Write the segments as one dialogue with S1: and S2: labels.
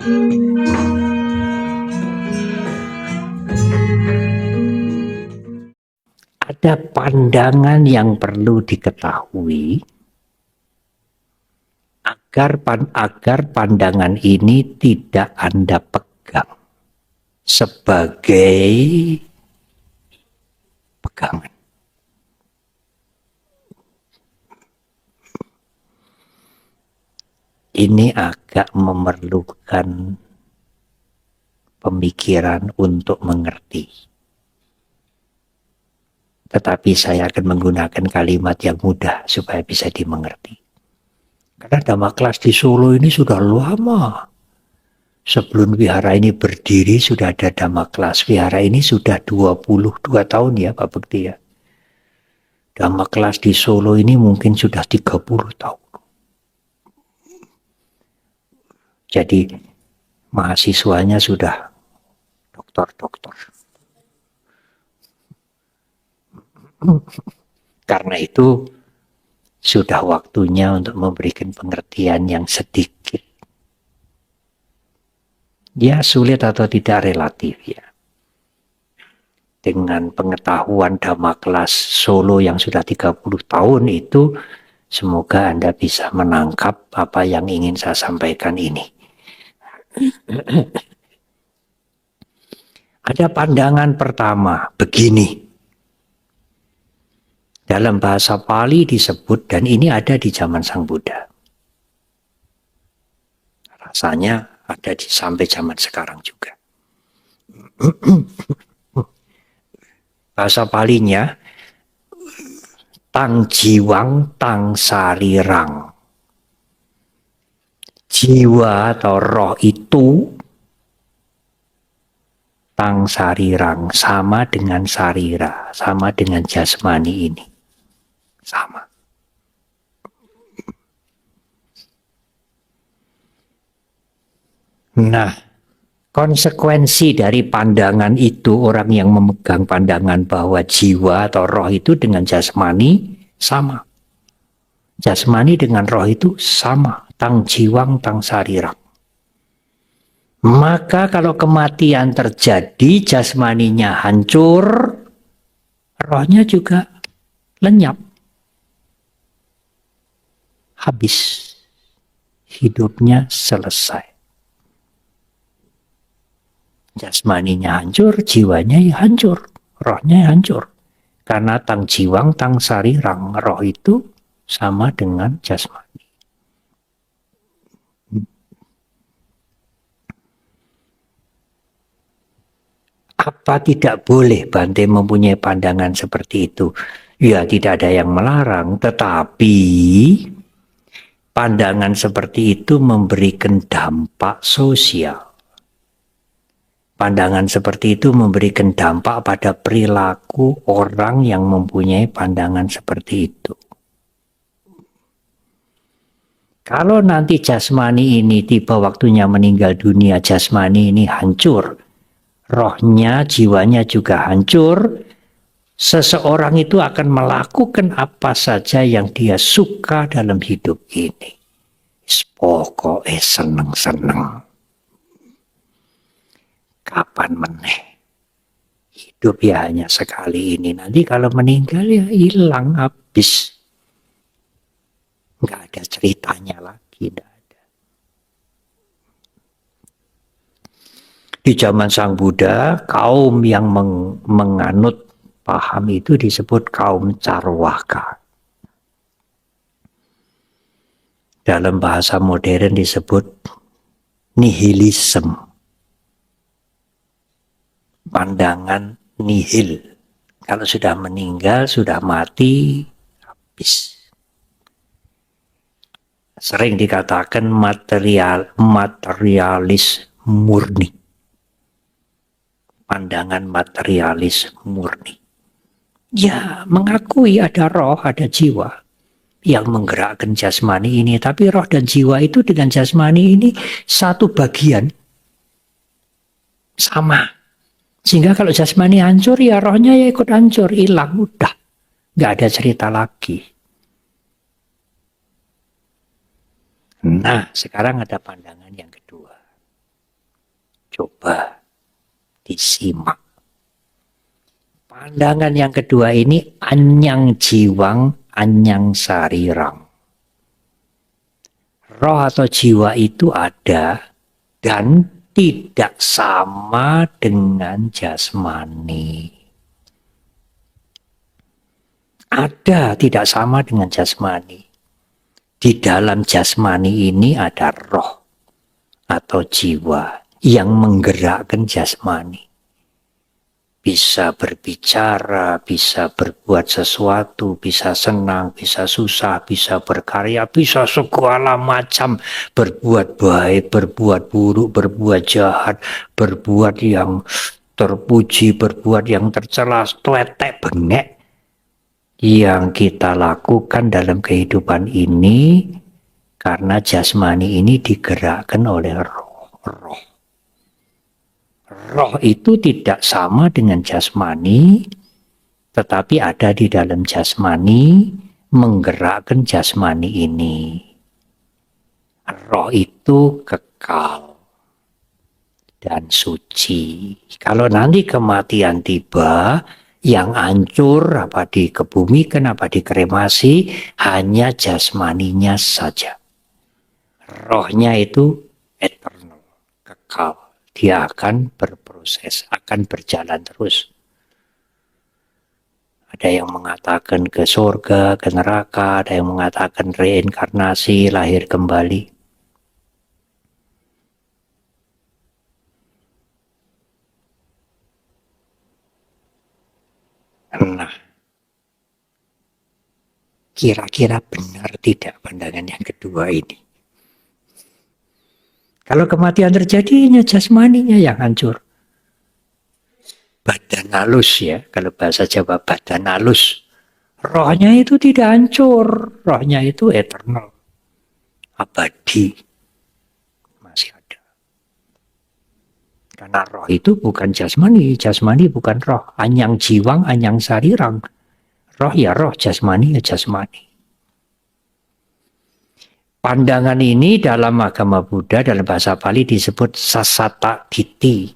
S1: Ada pandangan yang perlu diketahui agar pandangan ini tidak Anda pegang sebagai pegangan. Ini agak memerlukan pemikiran untuk mengerti. Tetapi saya akan menggunakan kalimat yang mudah supaya bisa dimengerti. Karena Dhamma Kelas di Solo ini sudah lama. Sebelum wihara ini berdiri sudah ada Dhamma Kelas. Wihara ini sudah 22 tahun ya Pak Bekti ya. Dhamma Kelas di Solo ini mungkin sudah 30 tahun. Jadi mahasiswanya sudah doktor-doktor. Karena itu sudah waktunya untuk memberikan pengertian yang sedikit. Ya sulit atau tidak relatif ya. Dengan pengetahuan Dhamma Kelas Solo yang sudah 30 tahun itu, semoga Anda bisa menangkap apa yang ingin saya sampaikan ini. Ada pandangan pertama, begini. Dalam bahasa Pali disebut, dan ini ada di zaman Sang Buddha. Rasanya ada sampai zaman sekarang juga. Bahasa Palinya, tang jiwang tang sarirang. Jiwa atau roh itu tang sarirang, sama dengan sarira, sama dengan jasmani ini. Sama. Nah, konsekuensi dari pandangan itu, orang yang memegang pandangan bahwa jiwa atau roh itu dengan jasmani sama. Jasmani dengan roh itu sama. Tang jiwang tang sarirang. Maka kalau kematian terjadi, jasmaninya hancur, rohnya juga lenyap. Habis. Hidupnya selesai. Jasmaninya hancur, jiwanya hancur, rohnya hancur. Karena tang jiwang tang sarirang, roh itu sama dengan jasmani. Apa tidak boleh Bante mempunyai pandangan seperti itu? Ya, tidak ada yang melarang, tetapi pandangan seperti itu memberikan dampak sosial. Pandangan seperti itu memberikan dampak pada perilaku orang yang mempunyai pandangan seperti itu. Kalau nanti jasmani ini tiba waktunya meninggal dunia, jasmani ini hancur, rohnya, jiwanya juga hancur, seseorang itu akan melakukan apa saja yang dia suka dalam hidup ini. Pokoknya seneng-seneng. Kapan meneh? Hidup ya hanya sekali ini. Nanti kalau meninggal ya hilang, habis. Nggak ada ceritanya lagi. Nggak ada. Di zaman Sang Buddha, kaum yang menganut paham itu disebut kaum Carwaka. Dalam bahasa modern disebut nihilisme. Pandangan nihil. Kalau sudah meninggal, sudah mati, habis. Sering dikatakan materialis murni. Pandangan materialis murni. Ya, mengakui ada roh, ada jiwa yang menggerakkan jasmani ini. Tapi roh dan jiwa itu dengan jasmani ini satu bagian. Sama. Sehingga kalau jasmani hancur, ya rohnya ya ikut hancur, hilang, udah. Nggak ada cerita lagi. Nah, sekarang ada pandangan yang kedua. Coba disimak. Pandangan yang kedua ini anyang jiwang, anyang sarirang. Roh atau jiwa itu ada dan tidak sama dengan jasmani. Ada, tidak sama dengan jasmani. Di dalam jasmani ini ada roh atau jiwa yang menggerakkan jasmani. Bisa berbicara, bisa berbuat sesuatu, bisa senang, bisa susah, bisa berkarya, bisa segala macam. Berbuat baik, berbuat buruk, berbuat jahat, berbuat yang terpuji, berbuat yang tercela, tetek bengek. Yang kita lakukan dalam kehidupan ini karena jasmani ini digerakkan oleh roh. Roh itu tidak sama dengan jasmani, tetapi ada di dalam jasmani, menggerakkan jasmani ini. Roh itu kekal dan suci. Kalau nanti kematian tiba, yang hancur, apa dikebumikan, apa dikremasi, hanya jasmaninya saja. Rohnya itu eternal, kekal. Dia akan berproses, akan berjalan terus. Ada yang mengatakan ke surga, ke neraka, ada yang mengatakan reinkarnasi, lahir kembali. Nah, kira-kira benar tidak pandangan yang kedua ini? Kalau kematian terjadi, jasmaninya yang hancur. Badan halus ya, kalau bahasa Jawa badan halus. Rohnya itu tidak hancur, rohnya itu eternal, abadi, masih ada. Karena roh itu bukan jasmani, jasmani bukan roh. Anyang jiwang, anyang sarirang. Roh ya roh, jasmani ya jasmani. Pandangan ini dalam agama Buddha, dalam bahasa Pali disebut sasata diti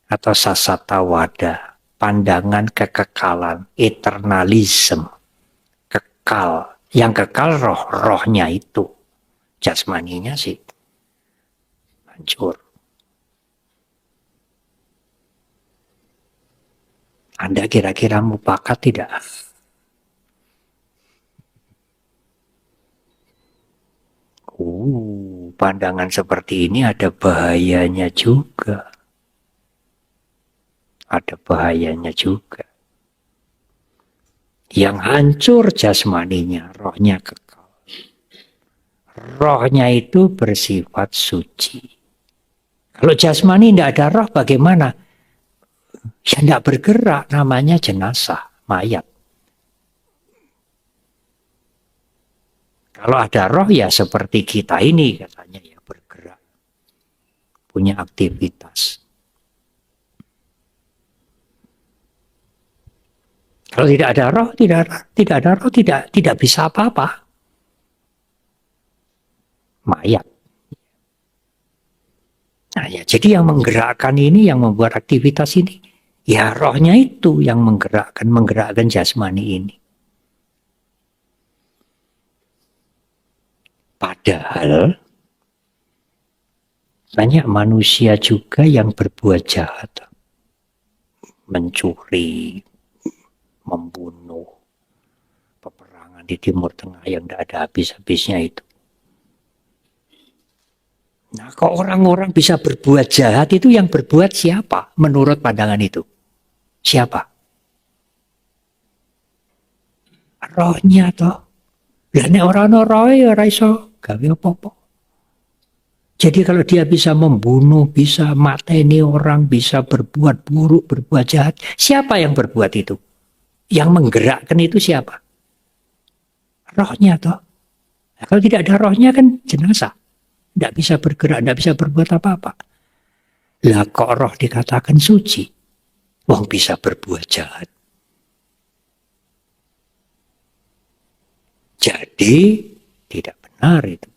S1: atau sasata wada. Pandangan kekekalan, eternalism. Kekal. Yang kekal rohnya itu. Jasmaninya sih hancur. Anda kira-kira mufakat tidak? Pandangan seperti ini ada bahayanya juga. Ada bahayanya juga. Yang hancur jasmaninya, rohnya kekal. Rohnya itu bersifat suci. Kalau jasmani tidak ada roh bagaimana? Ya tidak bergerak, namanya jenazah, mayat. Kalau ada roh ya seperti kita ini katanya ya bergerak. Punya aktivitas. Kalau tidak ada roh, tidak bisa apa-apa. Mayat. Nah ya, jadi yang menggerakkan ini, yang membuat aktivitas ini, ya rohnya itu yang menggerakkan jasmani ini. Padahal banyak manusia juga yang berbuat jahat. Mencuri, membunuh, peperangan di Timur Tengah yang tidak ada habis-habisnya itu. Nah, kok orang-orang bisa berbuat jahat itu yang berbuat siapa menurut pandangan itu? Siapa? Rohnya toh. Lah nek ora roh ya ora iso gawe apa-apa. Jadi kalau dia bisa membunuh, bisa mateni orang, bisa berbuat buruk, berbuat jahat, siapa yang berbuat itu? Yang menggerakkan itu siapa? Rohnya toh. Nah, kalau tidak ada rohnya kan jenazah. Tidak bisa bergerak, tidak bisa berbuat apa-apa. Lah kok roh dikatakan suci? Wong bisa berbuat jahat. Jadi tidak benar itu.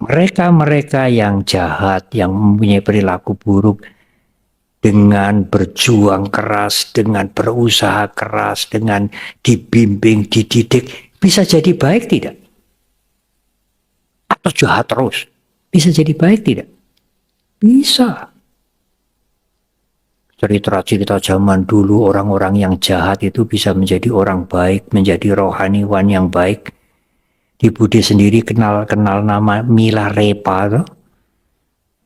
S1: Mereka-mereka yang jahat, yang mempunyai perilaku buruk, dengan berjuang keras, dengan berusaha keras, dengan dibimbing, dididik, bisa jadi baik tidak? Atau jahat terus? Bisa jadi baik tidak? Bisa. Cerita-cerita zaman dulu orang-orang yang jahat itu bisa menjadi orang baik, menjadi rohaniwan yang baik. Di Budi sendiri kenal nama Milarepa tuh,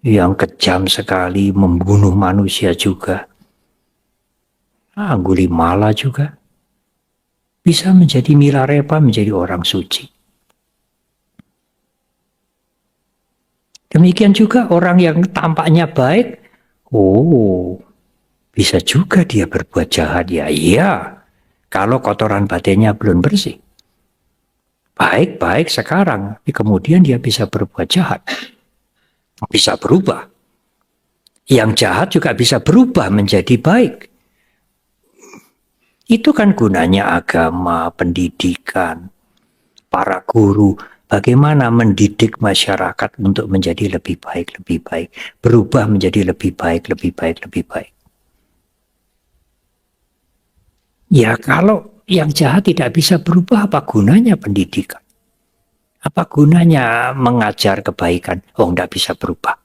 S1: yang kejam sekali, membunuh manusia juga. Anggulimala juga bisa menjadi Milarepa, menjadi orang suci. Demikian juga orang yang tampaknya baik, oh bisa juga dia berbuat jahat ya. Iya, kalau kotoran batinnya belum bersih. Baik-baik sekarang, kemudian dia bisa berbuat jahat. Bisa berubah. Yang jahat juga bisa berubah menjadi baik. Itu kan gunanya agama, pendidikan, para guru. Bagaimana mendidik masyarakat untuk menjadi lebih baik, lebih baik. Berubah menjadi lebih baik, lebih baik, lebih baik. Ya kalau yang jahat tidak bisa berubah, apa gunanya pendidikan? Apa gunanya mengajar kebaikan? Oh, tidak bisa berubah.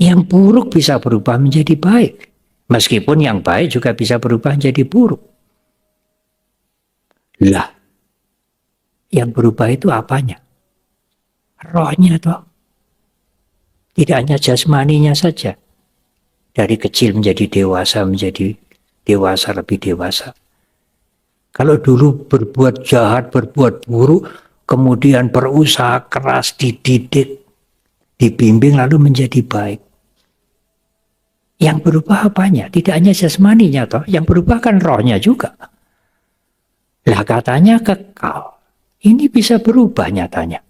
S1: Yang buruk bisa berubah menjadi baik. Meskipun yang baik juga bisa berubah menjadi buruk. Lah, yang berubah itu apanya? Rohnya toh. Tidak hanya jasmaninya saja. Dari kecil menjadi dewasa lebih dewasa. Kalau dulu berbuat jahat, berbuat buruk, kemudian berusaha keras, dididik, dibimbing lalu menjadi baik. Yang berubah apanya? Tidak hanya jasmaninya toh, yang berubah kan rohnya juga. Lah katanya kekal. Ini bisa berubah nyatanya.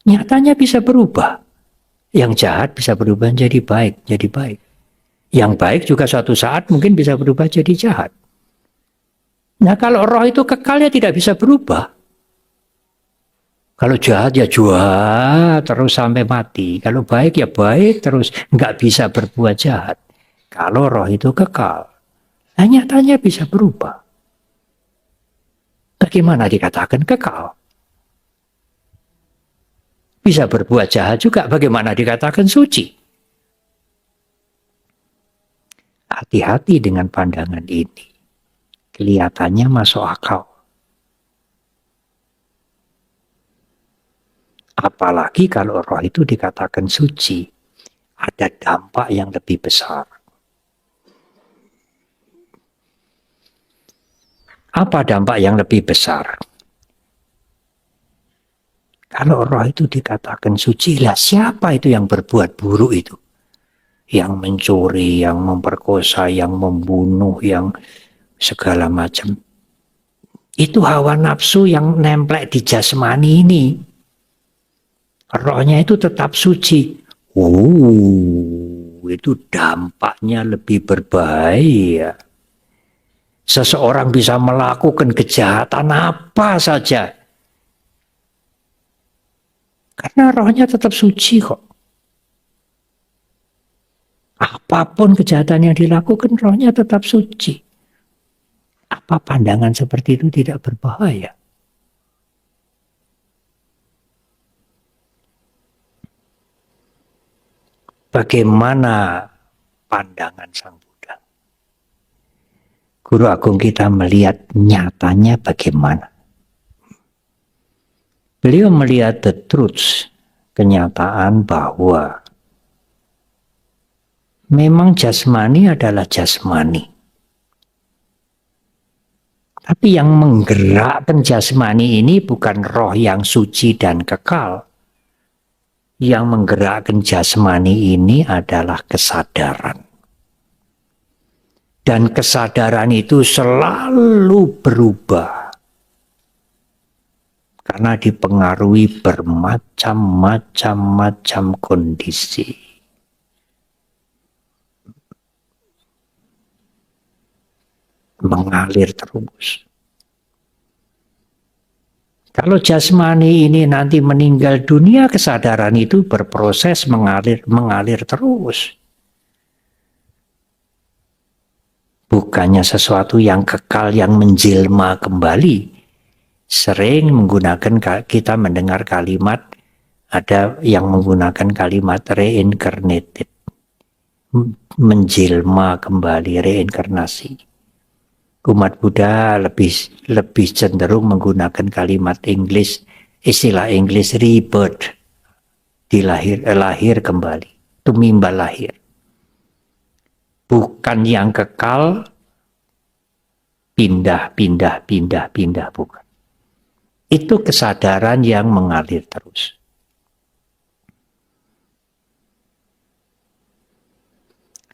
S1: Nyatanya bisa berubah. Yang jahat bisa berubah jadi baik, jadi baik. Yang baik juga suatu saat mungkin bisa berubah jadi jahat. Nah kalau roh itu kekal ya tidak bisa berubah. Kalau jahat ya jahat terus sampai mati. Kalau baik ya baik terus, nggak bisa berbuat jahat. Kalau roh itu kekal, nah nyatanya bisa berubah. Bagaimana dikatakan kekal? Bisa berbuat jahat juga, bagaimana dikatakan suci? Hati-hati dengan pandangan ini. Kelihatannya masuk akal. Apalagi kalau roh itu dikatakan suci, ada dampak yang lebih besar. Apa dampak yang lebih besar? Kalau roh itu dikatakan suci, lah siapa itu yang berbuat buruk itu? Yang mencuri, yang memperkosa, yang membunuh, yang segala macam. Itu hawa nafsu yang nemplek di jasmani ini. Rohnya itu tetap suci. Itu dampaknya lebih berbahaya. Seseorang bisa melakukan kejahatan apa saja. Karena rohnya tetap suci kok. Apapun kejahatan yang dilakukan, rohnya tetap suci. Apa pandangan seperti itu tidak berbahaya? Bagaimana pandangan Sang Buddha? Guru Agung kita melihat nyatanya bagaimana? Beliau melihat the truth, kenyataan bahwa memang jasmani adalah jasmani. Tapi yang menggerakkan jasmani ini bukan roh yang suci dan kekal. Yang menggerakkan jasmani ini adalah kesadaran. Dan kesadaran itu selalu berubah. Karena dipengaruhi bermacam-macam kondisi. Mengalir terus. Kalau jasmani ini nanti meninggal dunia, kesadaran itu berproses mengalir terus. Bukannya sesuatu yang kekal, yang menjelma kembali. Sering kita mendengar kalimat, ada yang menggunakan kalimat reincarnated, menjelma kembali, reinkarnasi. Umat Buddha lebih cenderung menggunakan kalimat istilah Inggris rebirth, lahir kembali, tumimbal lahir. Bukan yang kekal, pindah, bukan. Itu kesadaran yang mengalir terus.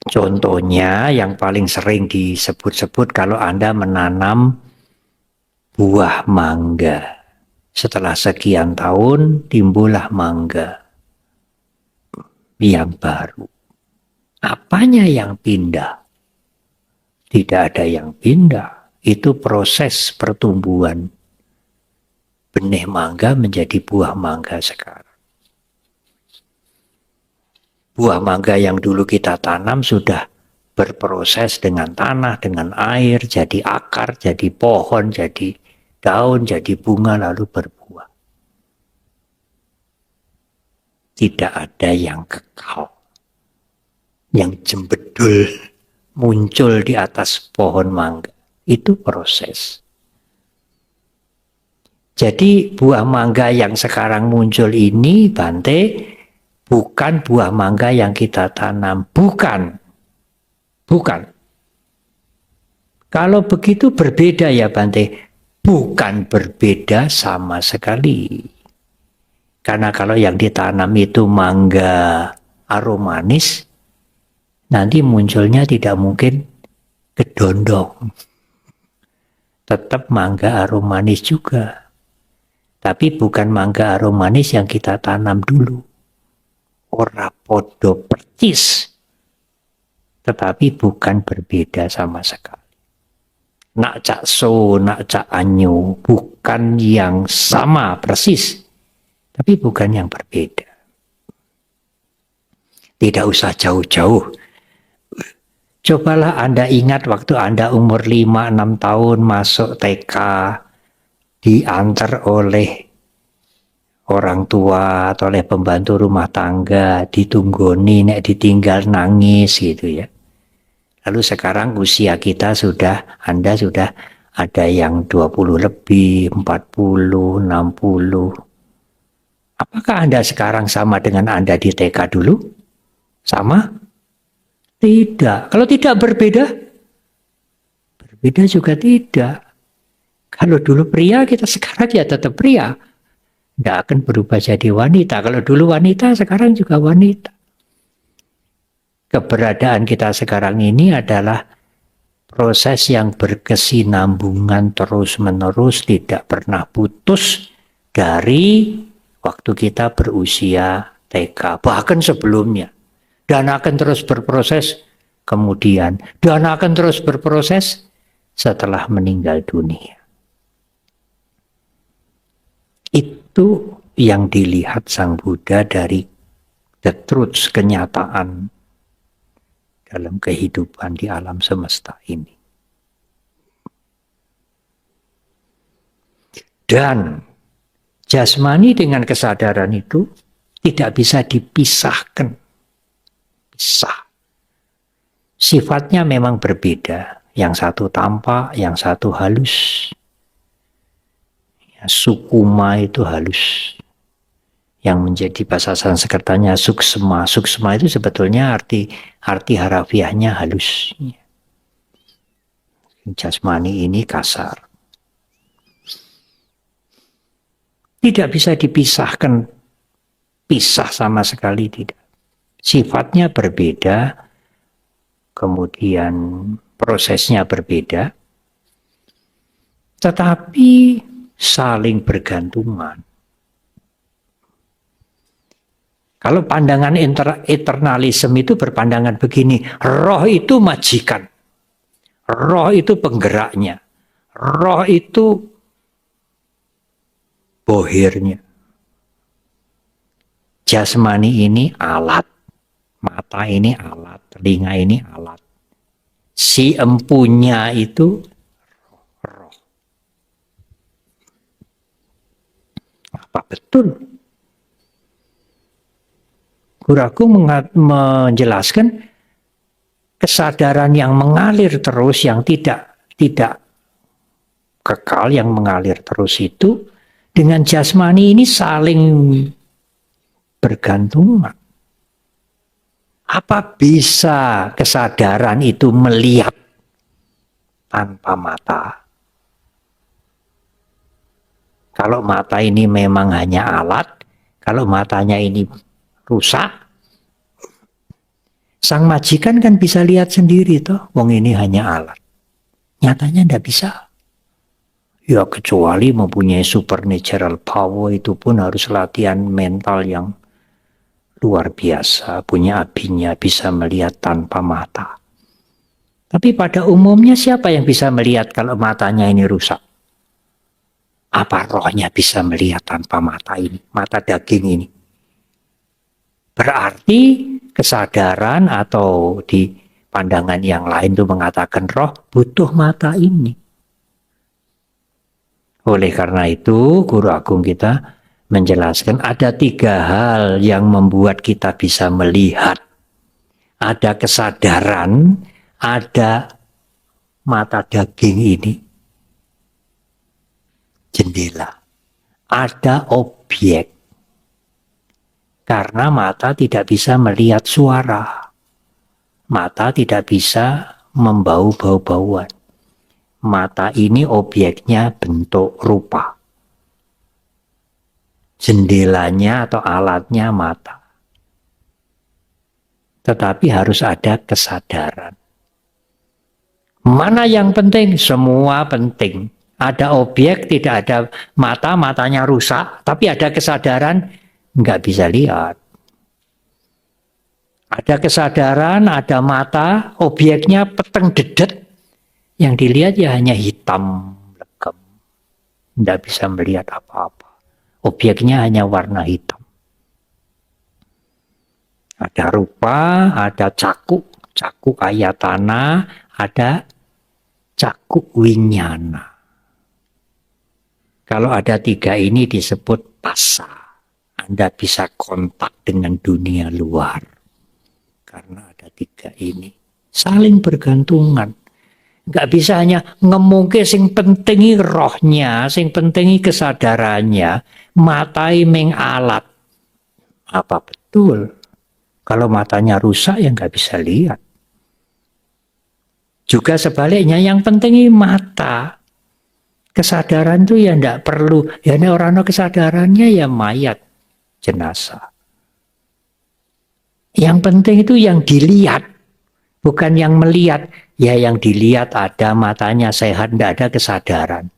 S1: Contohnya yang paling sering disebut-sebut kalau Anda menanam buah mangga. Setelah sekian tahun timbullah mangga yang baru. Apanya yang pindah? Tidak ada yang pindah. Itu proses pertumbuhan. Benih mangga menjadi buah mangga sekarang. Buah mangga yang dulu kita tanam sudah berproses dengan tanah, dengan air, jadi akar, jadi pohon, jadi daun, jadi bunga, lalu berbuah. Tidak ada yang kekal, yang jembedul muncul di atas pohon mangga. Itu proses. Jadi buah mangga yang sekarang muncul ini, Bante, bukan buah mangga yang kita tanam. Bukan. Kalau begitu berbeda ya Bante. Bukan berbeda sama sekali. Karena kalau yang ditanam itu mangga aromanis, nanti munculnya tidak mungkin kedondong. Tetap mangga aromanis juga. Tapi bukan mangga aromanis yang kita tanam dulu. Ora podo percis, tetapi bukan berbeda sama sekali. Nak cak so, nak cak anyo, bukan yang sama persis, tapi bukan yang berbeda. Tidak usah jauh-jauh. Cobalah Anda ingat waktu Anda umur 5-6 tahun masuk TK, diantar oleh orang tua atau oleh pembantu rumah tangga, ditunggoni, nek ditinggal nangis gitu ya. Lalu sekarang usia kita Anda sudah ada yang 20 lebih, 40, 60. Apakah Anda sekarang sama dengan Anda di TK dulu? Sama? Tidak. Kalau tidak berbeda? Berbeda juga tidak. Kalau dulu pria, kita sekarang ya tetap pria. Tidak akan berubah jadi wanita. Kalau dulu wanita, sekarang juga wanita. Keberadaan kita sekarang ini adalah proses yang berkesinambungan terus-menerus, tidak pernah putus dari waktu kita berusia TK, bahkan sebelumnya. Dan akan terus berproses kemudian. Dan akan terus berproses setelah meninggal dunia. Itu yang dilihat Sang Buddha dari the truth, kenyataan dalam kehidupan di alam semesta ini. Dan jasmani dengan kesadaran itu tidak bisa dipisahkan. Pisah. Sifatnya memang berbeda. Yang satu tampak, yang satu halus. Sukuma itu halus. Yang menjadi bahasa Sanskertanya suksma. Suksma itu sebetulnya arti harafiahnya halus. Jasmani ini kasar. Tidak bisa dipisahkan. Pisah sama sekali tidak. Sifatnya berbeda. Kemudian prosesnya berbeda. Tetapi saling bergantungan. Kalau pandangan eternalisme itu berpandangan begini, roh itu majikan, roh itu penggeraknya, roh itu bohirnya. Jasmani ini alat, mata ini alat, telinga ini alat. Si empunya itu roh. Apa betul? Guru Agung menjelaskan kesadaran yang mengalir terus, yang tidak kekal, yang mengalir terus itu dengan jasmani ini saling bergantungan. Apa bisa kesadaran itu melihat tanpa mata? Kalau mata ini memang hanya alat, kalau matanya ini rusak, sang majikan kan bisa lihat sendiri toh, wong ini hanya alat. Nyatanya ndak bisa. Ya kecuali mempunyai supernatural power, itu pun harus latihan mental yang luar biasa, punya abinya, bisa melihat tanpa mata. Tapi pada umumnya siapa yang bisa melihat kalau matanya ini rusak? Apa rohnya bisa melihat tanpa mata ini, mata daging ini? Berarti kesadaran atau di pandangan yang lain itu mengatakan roh butuh mata ini. Oleh karena itu, Guru Agung kita menjelaskan ada 3 hal yang membuat kita bisa melihat. Ada kesadaran, ada mata daging ini, jendela, ada objek. Karena mata tidak bisa melihat suara, mata tidak bisa membau bau-bauan. Mata ini objeknya bentuk rupa. Jendelanya atau alatnya mata. Tetapi harus ada kesadaran. Mana yang penting? Semua penting. Ada objek, tidak ada mata, matanya rusak. Tapi ada kesadaran, nggak bisa lihat. Ada kesadaran, ada mata, objeknya peteng dedet. Yang dilihat ya hanya hitam, legam. Nggak bisa melihat apa-apa. Objeknya hanya warna hitam. Ada rupa, ada cakuk ayatana, ada cakuk winyana. Kalau ada 3 ini disebut pasa. Anda bisa kontak dengan dunia luar. Karena ada 3 ini. Saling bergantungan. Nggak bisa hanya ngemungke sing pentingi rohnya, sing pentingi kesadarannya, matai meng alat. Apa betul? Kalau matanya rusak ya nggak bisa lihat. Juga sebaliknya yang pentingi mata. Kesadaran itu ya nggak perlu. Ya ini orang kesadarannya ya mayat, jenazah. Yang penting itu yang dilihat, bukan yang melihat. Ya yang dilihat ada matanya sehat, tidak ada kesadaran.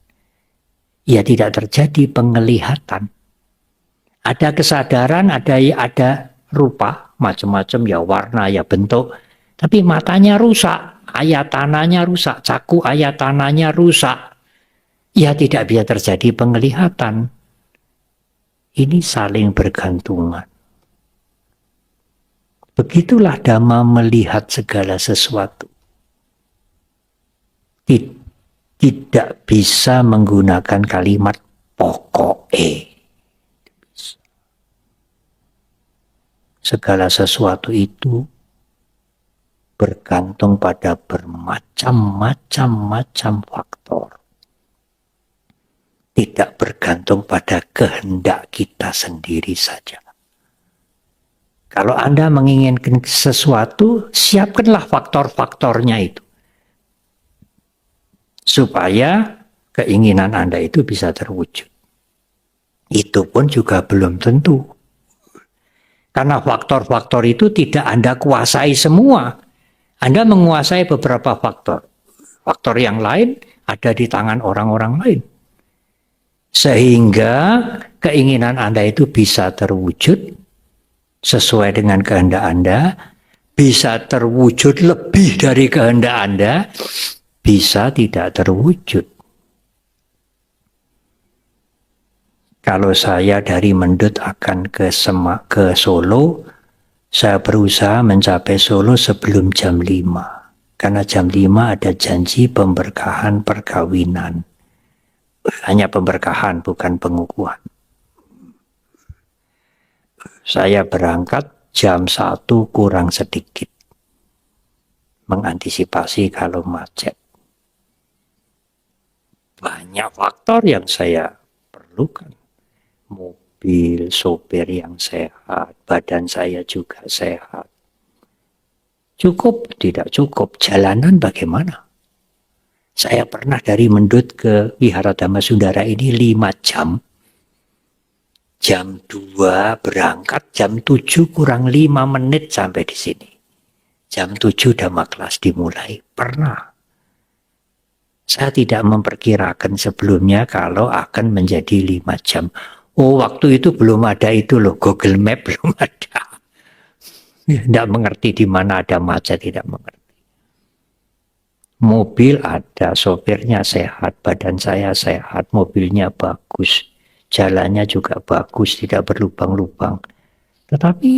S1: Ya tidak terjadi penglihatan. Ada kesadaran, ada rupa, macam-macam ya warna, ya bentuk. Tapi matanya rusak, ayatananya rusak, caku ayatananya rusak. Ya tidak bisa terjadi penglihatan. Ini saling bergantungan. Begitulah Dhamma melihat segala sesuatu. Tidak bisa menggunakan kalimat pokoke. Segala sesuatu itu bergantung pada bermacam-macam faktor. Tidak bergantung pada kehendak kita sendiri saja. Kalau Anda menginginkan sesuatu, siapkanlah faktor-faktornya itu. Supaya keinginan Anda itu bisa terwujud. Itu pun juga belum tentu. Karena faktor-faktor itu tidak Anda kuasai semua. Anda menguasai beberapa faktor. Faktor yang lain ada di tangan orang-orang lain. Sehingga keinginan Anda itu bisa terwujud sesuai dengan kehendak Anda, bisa terwujud lebih dari kehendak Anda, bisa tidak terwujud. Kalau saya dari Mendut akan ke Solo, saya berusaha mencapai Solo sebelum jam 5. Karena jam 5 ada janji pemberkahan perkawinan. Hanya pemberkahan, bukan pengukuhan. Saya berangkat jam 1 kurang sedikit. Mengantisipasi kalau macet. Banyak faktor yang saya perlukan. Mobil, sopir yang sehat, badan saya juga sehat. Cukup, tidak cukup, jalanan bagaimana? Saya pernah dari Mendut ke Wihara Dhamma Sundara ini 5 jam. Jam 2 berangkat, jam 7 kurang 5 menit sampai di sini. Jam 7 Dhamma kelas dimulai. Pernah. Saya tidak memperkirakan sebelumnya kalau akan menjadi 5 jam. Oh, waktu itu belum ada itu loh, Google Map belum ada. Tidak mengerti di mana ada macet, tidak mengerti. Mobil ada, sopirnya sehat, badan saya sehat, mobilnya bagus, jalannya juga bagus, tidak berlubang-lubang. Tetapi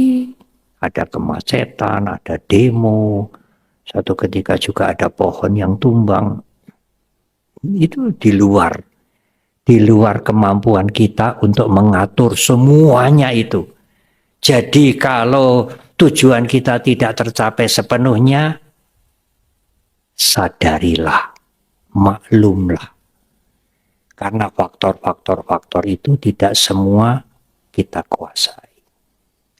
S1: ada kemacetan, ada demo, satu ketika juga ada pohon yang tumbang. Itu di luar kemampuan kita untuk mengatur semuanya itu. Jadi kalau tujuan kita tidak tercapai sepenuhnya, sadarilah, maklumlah. Karena faktor-faktor itu tidak semua kita kuasai.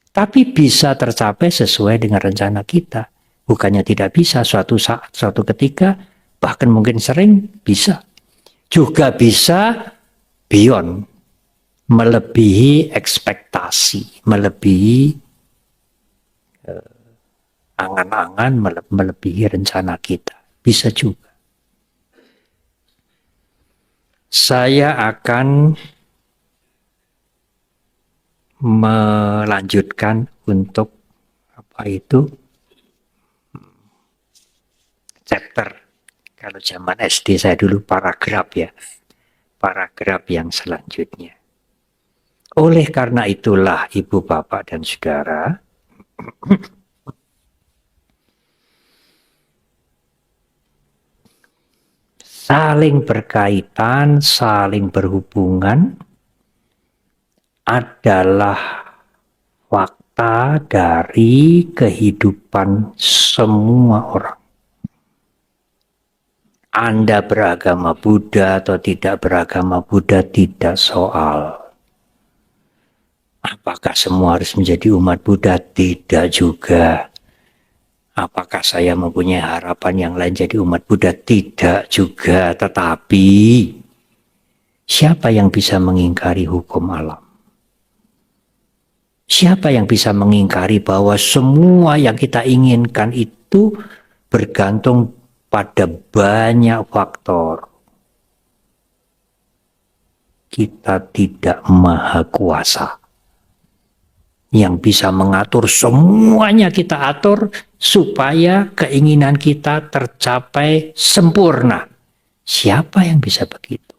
S1: Tapi bisa tercapai sesuai dengan rencana kita. Bukannya tidak bisa, suatu saat, suatu ketika, bahkan mungkin sering bisa. Juga bisa beyond, melebihi ekspektasi, melebihi angan-angan, melebihi rencana kita. Bisa juga. Saya akan melanjutkan untuk chapter. Kalau zaman SD saya dulu paragraf ya. Paragraf yang selanjutnya. Oleh karena itulah Ibu, Bapak, dan Saudara, saling berkaitan, saling berhubungan adalah fakta dari kehidupan semua orang. Anda beragama Buddha atau tidak beragama Buddha tidak soal. Apakah semua harus menjadi umat Buddha? Tidak juga. Apakah saya mempunyai harapan yang lain jadi umat Buddha? Tidak juga. Tetapi siapa yang bisa mengingkari hukum alam? Siapa yang bisa mengingkari bahwa semua yang kita inginkan itu bergantung pada banyak faktor? Kita tidak maha kuasa. Yang bisa mengatur semuanya kita atur supaya keinginan kita tercapai sempurna. Siapa yang bisa begitu?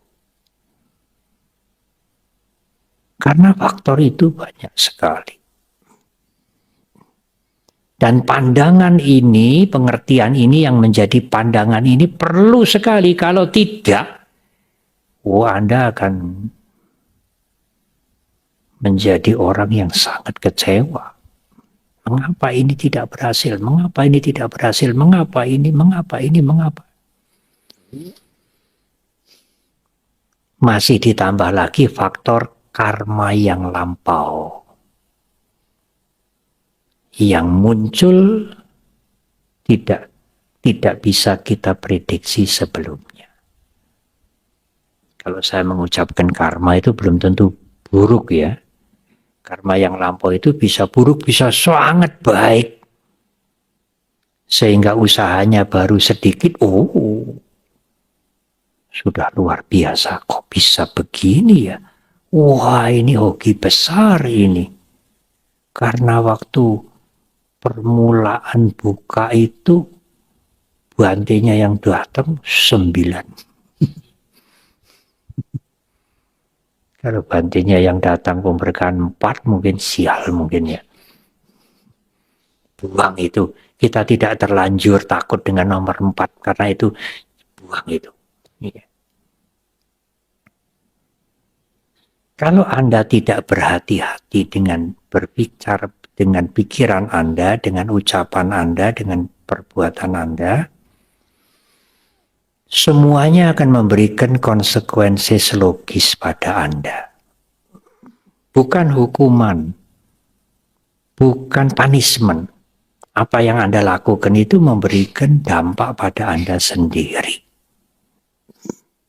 S1: Karena faktor itu banyak sekali. Dan pandangan ini, pengertian ini yang menjadi pandangan ini perlu sekali. Kalau tidak, Anda akan menjadi orang yang sangat kecewa. Mengapa ini tidak berhasil? Mengapa ini tidak berhasil? Mengapa ini? Mengapa ini? Mengapa? Masih ditambah lagi faktor karma yang lampau. Yang muncul tidak bisa kita prediksi sebelumnya. Kalau saya mengucapkan karma itu belum tentu buruk ya. Karma yang lampau itu bisa buruk, bisa sangat baik. Sehingga usahanya baru sedikit, sudah luar biasa, kok bisa begini ya? Wah, ini hoki besar ini. Karena waktu permulaan buka itu, bantenya yang datang 9. Kalau Bantenya yang datang pemberkahan 4 mungkin sial mungkin ya. Buang itu. Kita tidak terlanjur takut dengan nomor 4 karena itu buang itu. Ya. Kalau Anda tidak berhati-hati dengan berbicara, dengan pikiran Anda, dengan ucapan Anda, dengan perbuatan Anda, semuanya akan memberikan konsekuensi logis pada Anda. Bukan hukuman, bukan punishment. Apa yang Anda lakukan itu memberikan dampak pada Anda sendiri.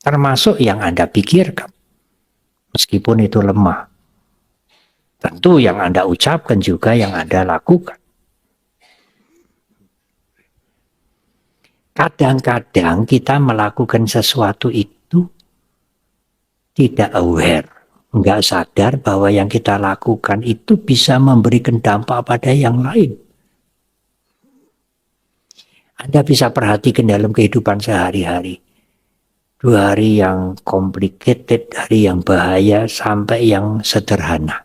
S1: Termasuk yang Anda pikirkan. Meskipun itu lemah. Tentu yang Anda ucapkan juga yang Anda lakukan. Kadang-kadang kita melakukan sesuatu itu tidak aware, nggak sadar bahwa yang kita lakukan itu bisa memberikan dampak pada yang lain. Anda bisa perhatikan dalam kehidupan sehari-hari. 2 hari yang complicated, hari yang bahaya, sampai yang sederhana.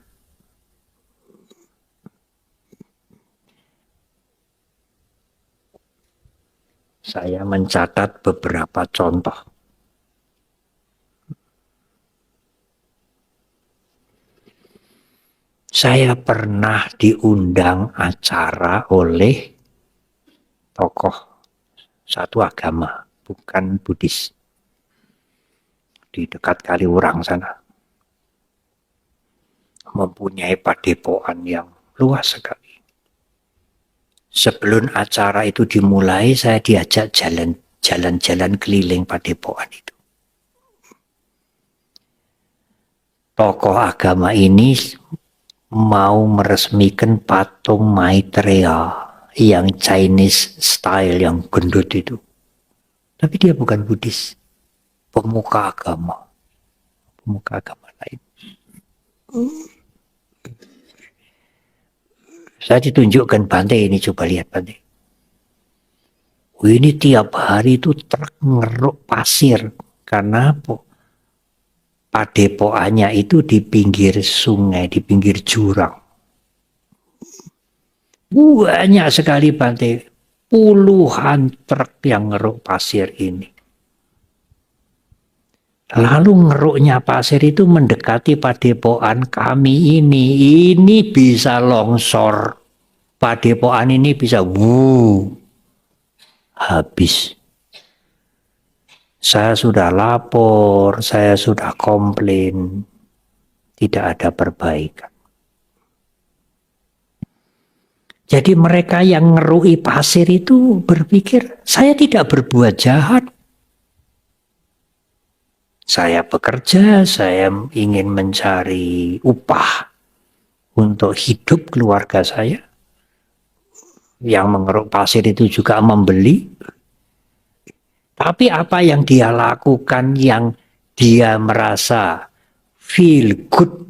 S1: Saya mencatat beberapa contoh. Saya pernah diundang acara oleh tokoh satu agama, bukan Buddhis, di dekat Kaliurang sana. Mempunyai padepokan yang luas sekali. Sebelum acara itu dimulai, saya diajak jalan-jalan keliling padepokan itu. Tokoh agama ini mau meresmikan patung Maitreya yang Chinese style, yang gendut itu. Tapi dia bukan Buddhis, pemuka agama lain. Saya ditunjukkan Bante ini, coba lihat Bante. Ini tiap hari itu truk ngeruk pasir, karena padepokannya itu di pinggir sungai, di pinggir jurang. Banyak sekali Bante, puluhan truk yang ngeruk pasir ini. Lalu ngeruknya pasir itu mendekati padepokan kami ini bisa longsor. Padepokan ini bisa habis. Saya sudah lapor, saya sudah komplain, tidak ada perbaikan. Jadi mereka yang ngerui pasir itu berpikir, saya tidak berbuat jahat. Saya bekerja, saya ingin mencari upah untuk hidup keluarga saya. Yang mengeruk pasir itu juga membeli. Tapi apa yang dia lakukan, yang dia merasa feel good,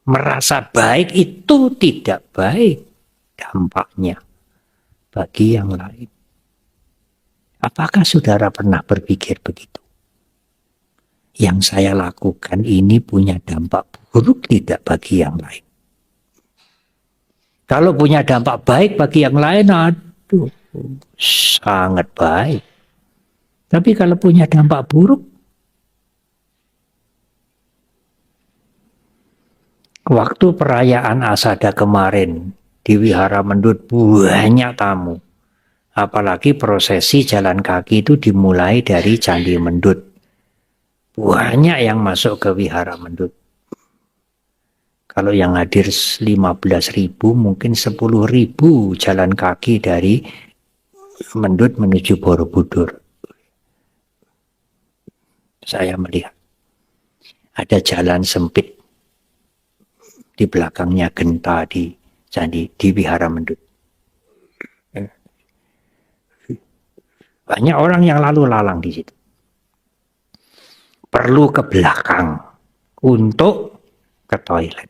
S1: merasa baik, itu tidak baik dampaknya bagi yang lain. Apakah saudara pernah berpikir begitu? Yang saya lakukan ini punya dampak buruk tidak bagi yang lain? Kalau punya dampak baik bagi yang lain, aduh, sangat baik. Tapi kalau punya dampak buruk, waktu perayaan Asada kemarin di Wihara Mendut banyak tamu. Apalagi prosesi jalan kaki itu dimulai dari Candi Mendut. Banyak yang masuk ke Wihara Mendut. Kalau yang hadir 15.000, mungkin 10.000 jalan kaki dari Mendut menuju Borobudur. Saya melihat ada jalan sempit di belakangnya genta di Candi, di Wihara Mendut. Banyak orang yang lalu lalang di situ. Perlu ke belakang untuk ke toilet.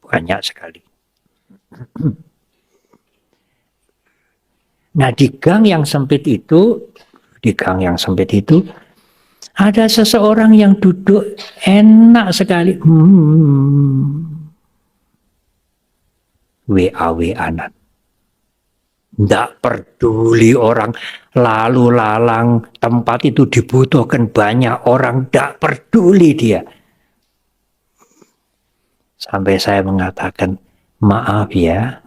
S1: Banyak sekali. Nah, di gang yang sempit itu Ada seseorang yang duduk enak sekali. WA-WA-an. Tidak peduli orang lalu lalang, tempat itu dibutuhkan banyak orang, tidak peduli dia. Sampai saya mengatakan, maaf ya,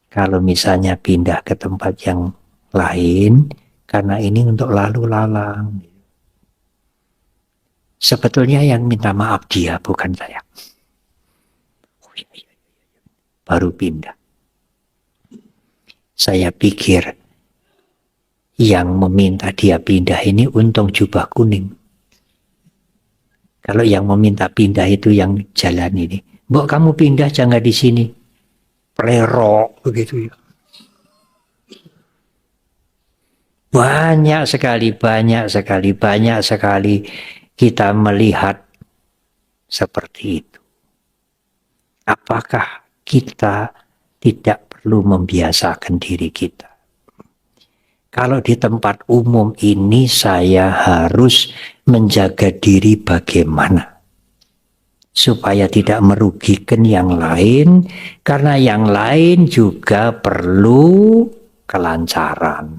S1: kalau misalnya pindah ke tempat yang lain, karena ini untuk lalu lalang. Sebetulnya yang minta maaf dia, bukan saya. Baru pindah. Saya pikir yang meminta dia pindah ini untung jubah kuning. Kalau yang meminta pindah itu yang jalan ini, Mbok kamu pindah jangan di sini, plerok begitu ya. Banyak sekali kita melihat seperti itu. Apakah kita tidak perlu membiasakan diri kita? Kalau di tempat umum ini saya harus menjaga diri bagaimana? Supaya tidak merugikan yang lain, karena yang lain juga perlu kelancaran,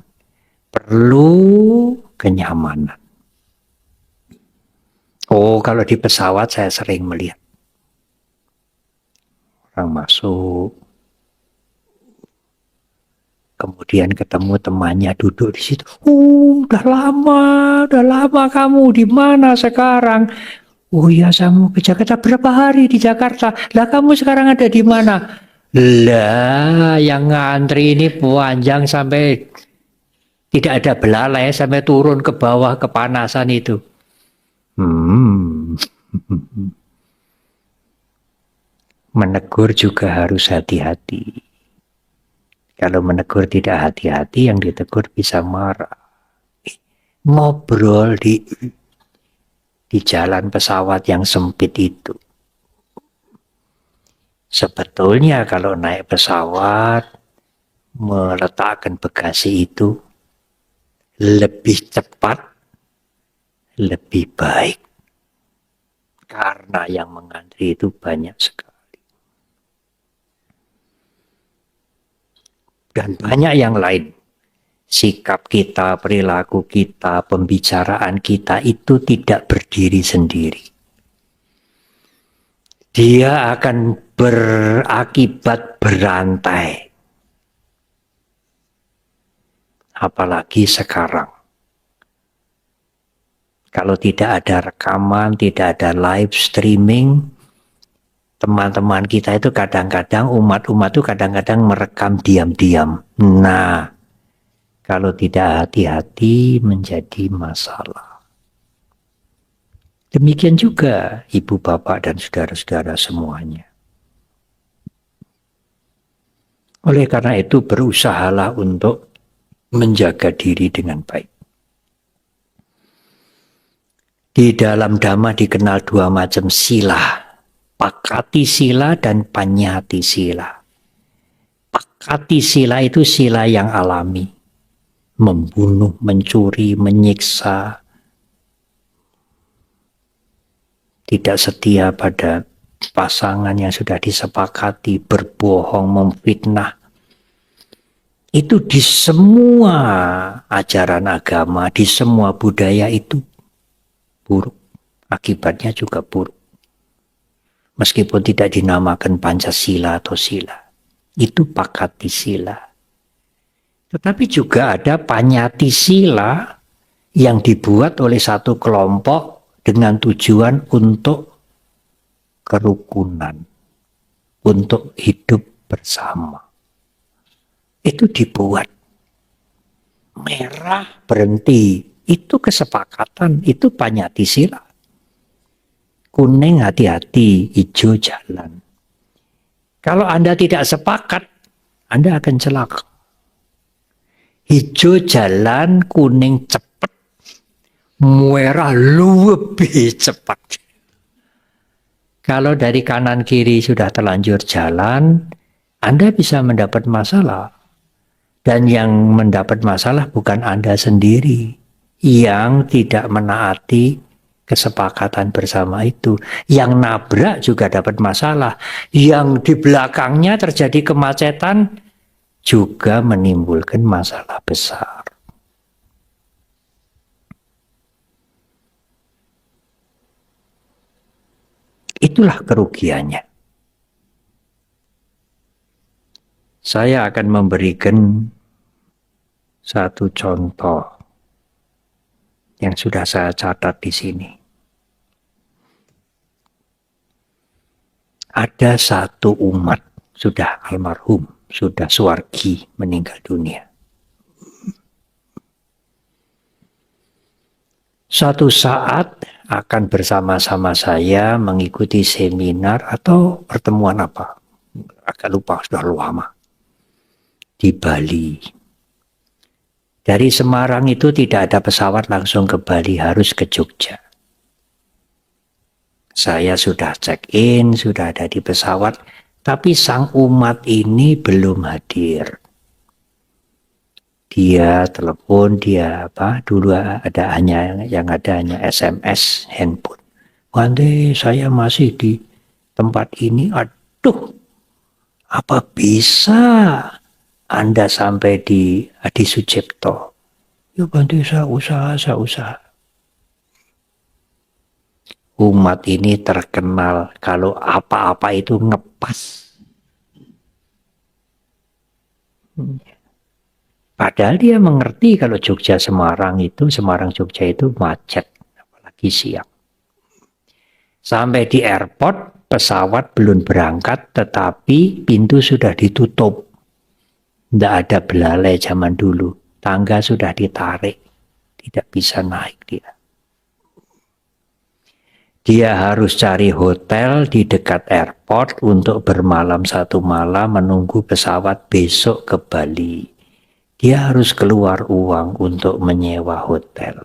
S1: perlu kenyamanan. Oh, kalau di pesawat saya sering melihat orang masuk, kemudian ketemu temannya duduk di situ. Udah lama kamu di mana sekarang? Oh iya, saya mau ke Jakarta. Berapa hari di Jakarta? Lah kamu sekarang ada di mana? Lah yang ngantri ini panjang sampai tidak ada belalai, sampai turun ke bawah kepanasan itu. Menegur juga harus hati-hati. Kalau menegur tidak hati-hati, yang ditegur bisa marah. Ngobrol di jalan pesawat yang sempit itu. Sebetulnya kalau naik pesawat, meletakkan bagasi itu lebih cepat, lebih baik. Karena yang mengantri itu banyak sekali. Dan banyak yang lain. Sikap kita, perilaku kita, pembicaraan kita itu tidak berdiri sendiri. Dia akan berakibat berantai. Apalagi sekarang. Kalau tidak ada rekaman, tidak ada live streaming, teman-teman kita itu kadang-kadang, umat-umat itu kadang-kadang merekam diam-diam. Nah, kalau tidak hati-hati menjadi masalah. Demikian juga ibu bapak dan saudara-saudara semuanya. Oleh karena itu berusahalah untuk menjaga diri dengan baik. Di dalam Dhamma dikenal dua macam sila. Pakati sila dan panyati sila. Pakati sila itu sila yang alami. Membunuh, mencuri, menyiksa, tidak setia pada pasangan yang sudah disepakati, berbohong, memfitnah. Itu di semua ajaran agama, di semua budaya itu buruk. Akibatnya juga buruk. Meskipun tidak dinamakan Pancasila atau sila. Itu pakati sila. Tetapi juga ada panyati sila yang dibuat oleh satu kelompok dengan tujuan untuk kerukunan, untuk hidup bersama. Itu dibuat. Merah berhenti, itu kesepakatan, itu panyati sila. Kuning hati-hati, hijau jalan. Kalau Anda tidak sepakat, Anda akan celaka. Hijau jalan, kuning cepat, merah lebih cepat. Kalau dari kanan kiri sudah terlanjur jalan, Anda bisa mendapat masalah. Dan yang mendapat masalah bukan Anda sendiri. yang tidak menaati kesepakatan bersama itu. Yang nabrak juga dapat masalah. Yang di belakangnya terjadi kemacetan juga menimbulkan masalah besar. Itulah kerugiannya. Saya akan memberikan satu contoh yang sudah saya catat di sini. Ada satu umat sudah almarhum, sudah suwargi, meninggal dunia. Suatu saat akan bersama-sama saya mengikuti seminar atau pertemuan apa, agak lupa, sudah lama, di Bali. Dari Semarang itu tidak ada pesawat langsung ke Bali, harus ke Jogja. Saya sudah check-in, sudah ada di pesawat, tapi sang umat ini belum hadir. Dia telepon, dia dulu ada hanya SMS handphone. Bante, saya masih di tempat ini. Aduh, apa bisa Anda sampai di Adi Sucipto? Ya Bante, saya usaha. Umat ini terkenal kalau apa-apa itu ngepas. Padahal dia mengerti kalau Semarang Jogja itu macet, apalagi siang. Sampai di airport, pesawat belum berangkat, tetapi pintu sudah ditutup. Tidak ada belalai zaman dulu, tangga sudah ditarik, tidak bisa naik dia. Dia harus cari hotel di dekat airport untuk bermalam satu malam menunggu pesawat besok ke Bali. Dia harus keluar uang untuk menyewa hotel.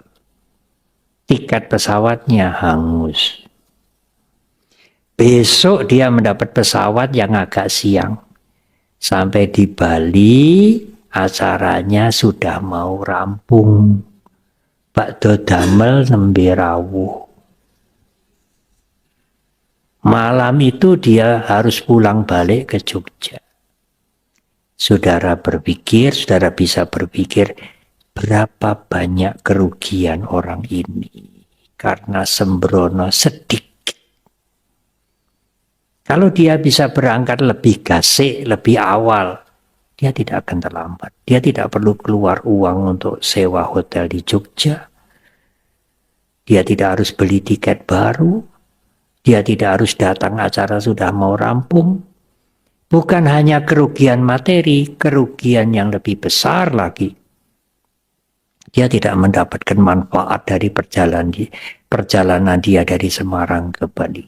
S1: Tiket pesawatnya hangus. Besok dia mendapat pesawat yang agak siang. Sampai di Bali, acaranya sudah mau rampung. Bakdo damel nembe rawuh. Malam itu dia harus pulang balik ke Jogja. Saudara bisa berpikir berapa banyak kerugian orang ini karena sembrono sedikit. Kalau dia bisa berangkat lebih gasik, lebih awal, dia tidak akan terlambat. Dia tidak perlu keluar uang untuk sewa hotel di Jogja. Dia tidak harus beli tiket baru. Dia tidak harus datang acara sudah mau rampung. Bukan hanya kerugian materi, kerugian yang lebih besar lagi. Dia tidak mendapatkan manfaat dari perjalanan dia dari Semarang ke Bali.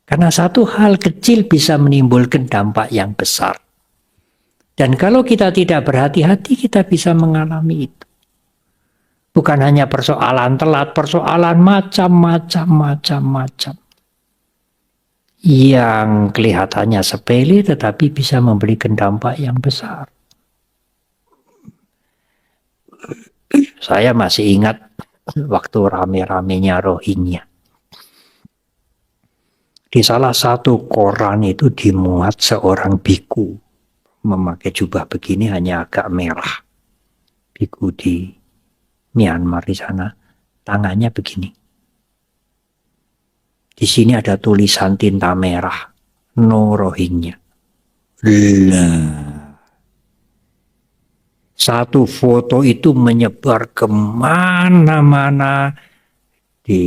S1: Karena satu hal kecil bisa menimbulkan dampak yang besar. Dan kalau kita tidak berhati-hati, kita bisa mengalami itu. Bukan hanya persoalan telat, persoalan macam-macam. Yang kelihatannya sepele tetapi bisa memberikan dampak yang besar. Saya masih ingat waktu rame-ramenya Rohingya. Di salah satu koran itu dimuat seorang biku memakai jubah begini hanya agak merah. Biku di Myanmar di sana, tangannya begini. Di sini ada tulisan tinta merah, no Rohingya. Satu foto itu menyebar kemana-mana di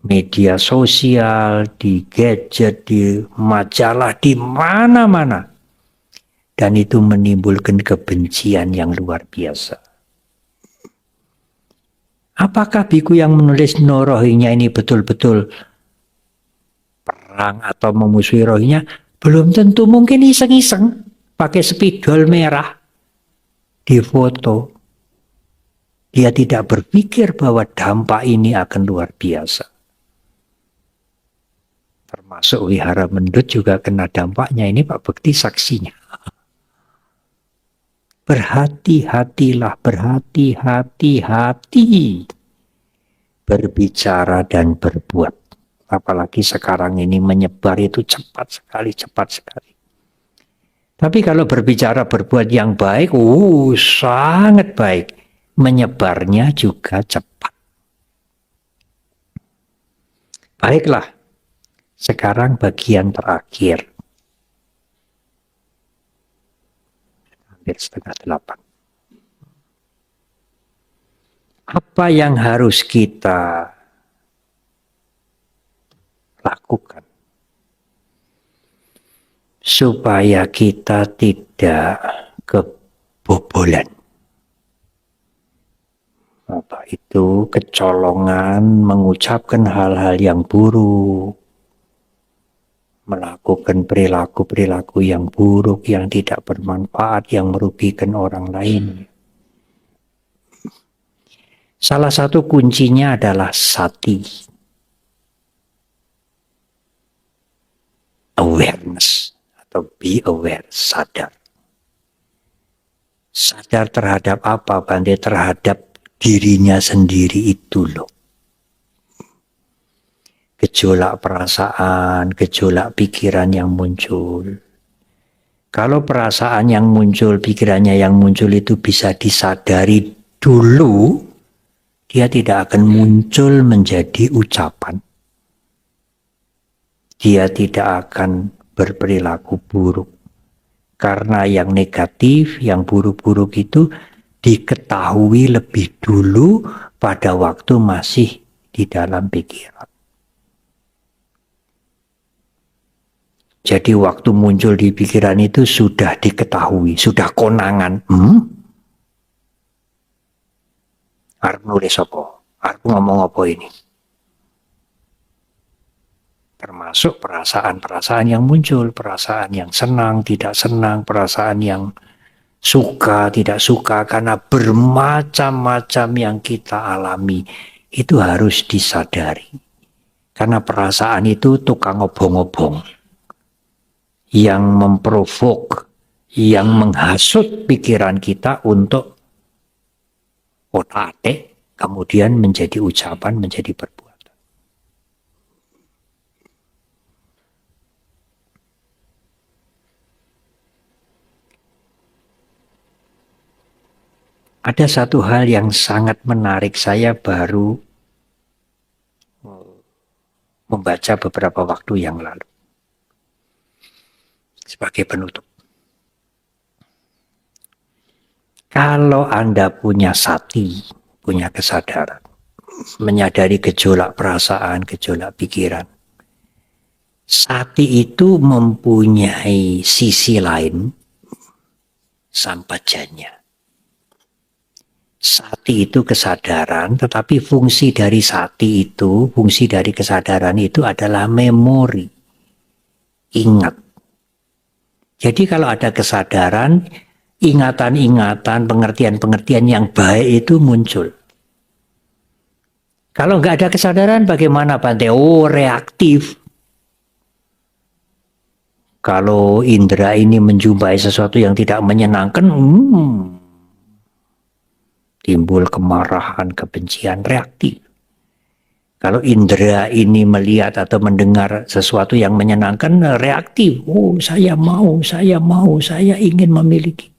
S1: media sosial, di gadget, di majalah, di mana-mana. Dan itu menimbulkan kebencian yang luar biasa. Apakah biku yang menulis no Rohingya ini betul-betul perang atau memusuhi Rohingya? Belum tentu, mungkin iseng-iseng pakai spidol merah di foto. Dia tidak berpikir bahwa dampak ini akan luar biasa. Termasuk Wihara Mendut juga kena dampaknya. Ini Pak Bekti saksinya. Berhati-hatilah, berhati-hati berbicara dan berbuat. Apalagi sekarang ini menyebar itu cepat sekali. Tapi kalau berbicara berbuat yang baik, sangat baik. Menyebarnya juga cepat. Baiklah, sekarang bagian terakhir. Hampir 7:30. Apa yang harus kita lakukan supaya kita tidak kebobolan? Apa itu kecolongan, mengucapkan hal-hal yang buruk, melakukan perilaku-perilaku yang buruk, yang tidak bermanfaat, yang merugikan orang lain. Salah satu kuncinya adalah sati, awareness atau be aware, sadar. Sadar terhadap apa, Bante? Terhadap dirinya sendiri itu loh. Gejolak perasaan, gejolak pikiran yang muncul. Kalau perasaan yang muncul, pikirannya yang muncul itu bisa disadari dulu, dia tidak akan muncul menjadi ucapan. Dia tidak akan berperilaku buruk. Karena yang negatif, yang buruk-buruk itu diketahui lebih dulu pada waktu masih di dalam pikiran. Jadi waktu muncul di pikiran itu sudah diketahui, sudah konangan. Arep nulis apa? Arep ngomong apa ini? Termasuk perasaan-perasaan yang muncul, perasaan yang senang, tidak senang, perasaan yang suka, tidak suka, karena bermacam-macam yang kita alami. Itu harus disadari. Karena perasaan itu tukang obong-obong. Yang memprovok, yang menghasut pikiran kita untuk otak-atik, kemudian menjadi ucapan, menjadi perbuatan. Ada satu hal yang sangat menarik, saya baru membaca beberapa waktu yang lalu. Sebagai penutup. Kalau Anda punya sati, punya kesadaran, menyadari gejolak perasaan, gejolak pikiran, sati itu mempunyai sisi lain, sampajanya. Sati itu kesadaran, tetapi fungsi dari sati itu, fungsi dari kesadaran itu adalah memori, ingat. Jadi kalau ada kesadaran, ingatan-ingatan, pengertian-pengertian yang baik itu muncul. Kalau nggak ada kesadaran, bagaimana, Bante? Reaktif. Kalau indera ini menjumpai sesuatu yang tidak menyenangkan, timbul kemarahan, kebencian, reaktif. Kalau indera ini melihat atau mendengar sesuatu yang menyenangkan, reaktif. Saya mau, saya ingin memiliki.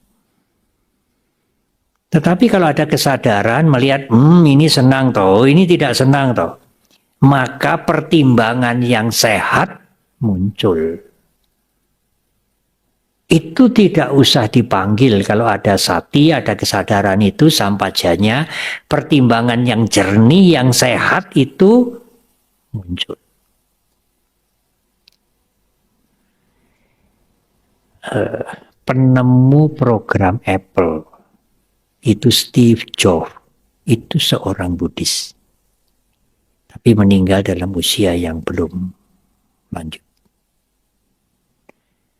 S1: Tetapi kalau ada kesadaran melihat, ini senang toh, ini tidak senang toh, maka pertimbangan yang sehat muncul. Itu tidak usah dipanggil. Kalau ada sati, ada kesadaran itu sampajanya, pertimbangan yang jernih, yang sehat itu muncul. Penemu program Apple itu Steve Jobs, itu seorang Buddhis, tapi meninggal dalam usia yang belum lanjut.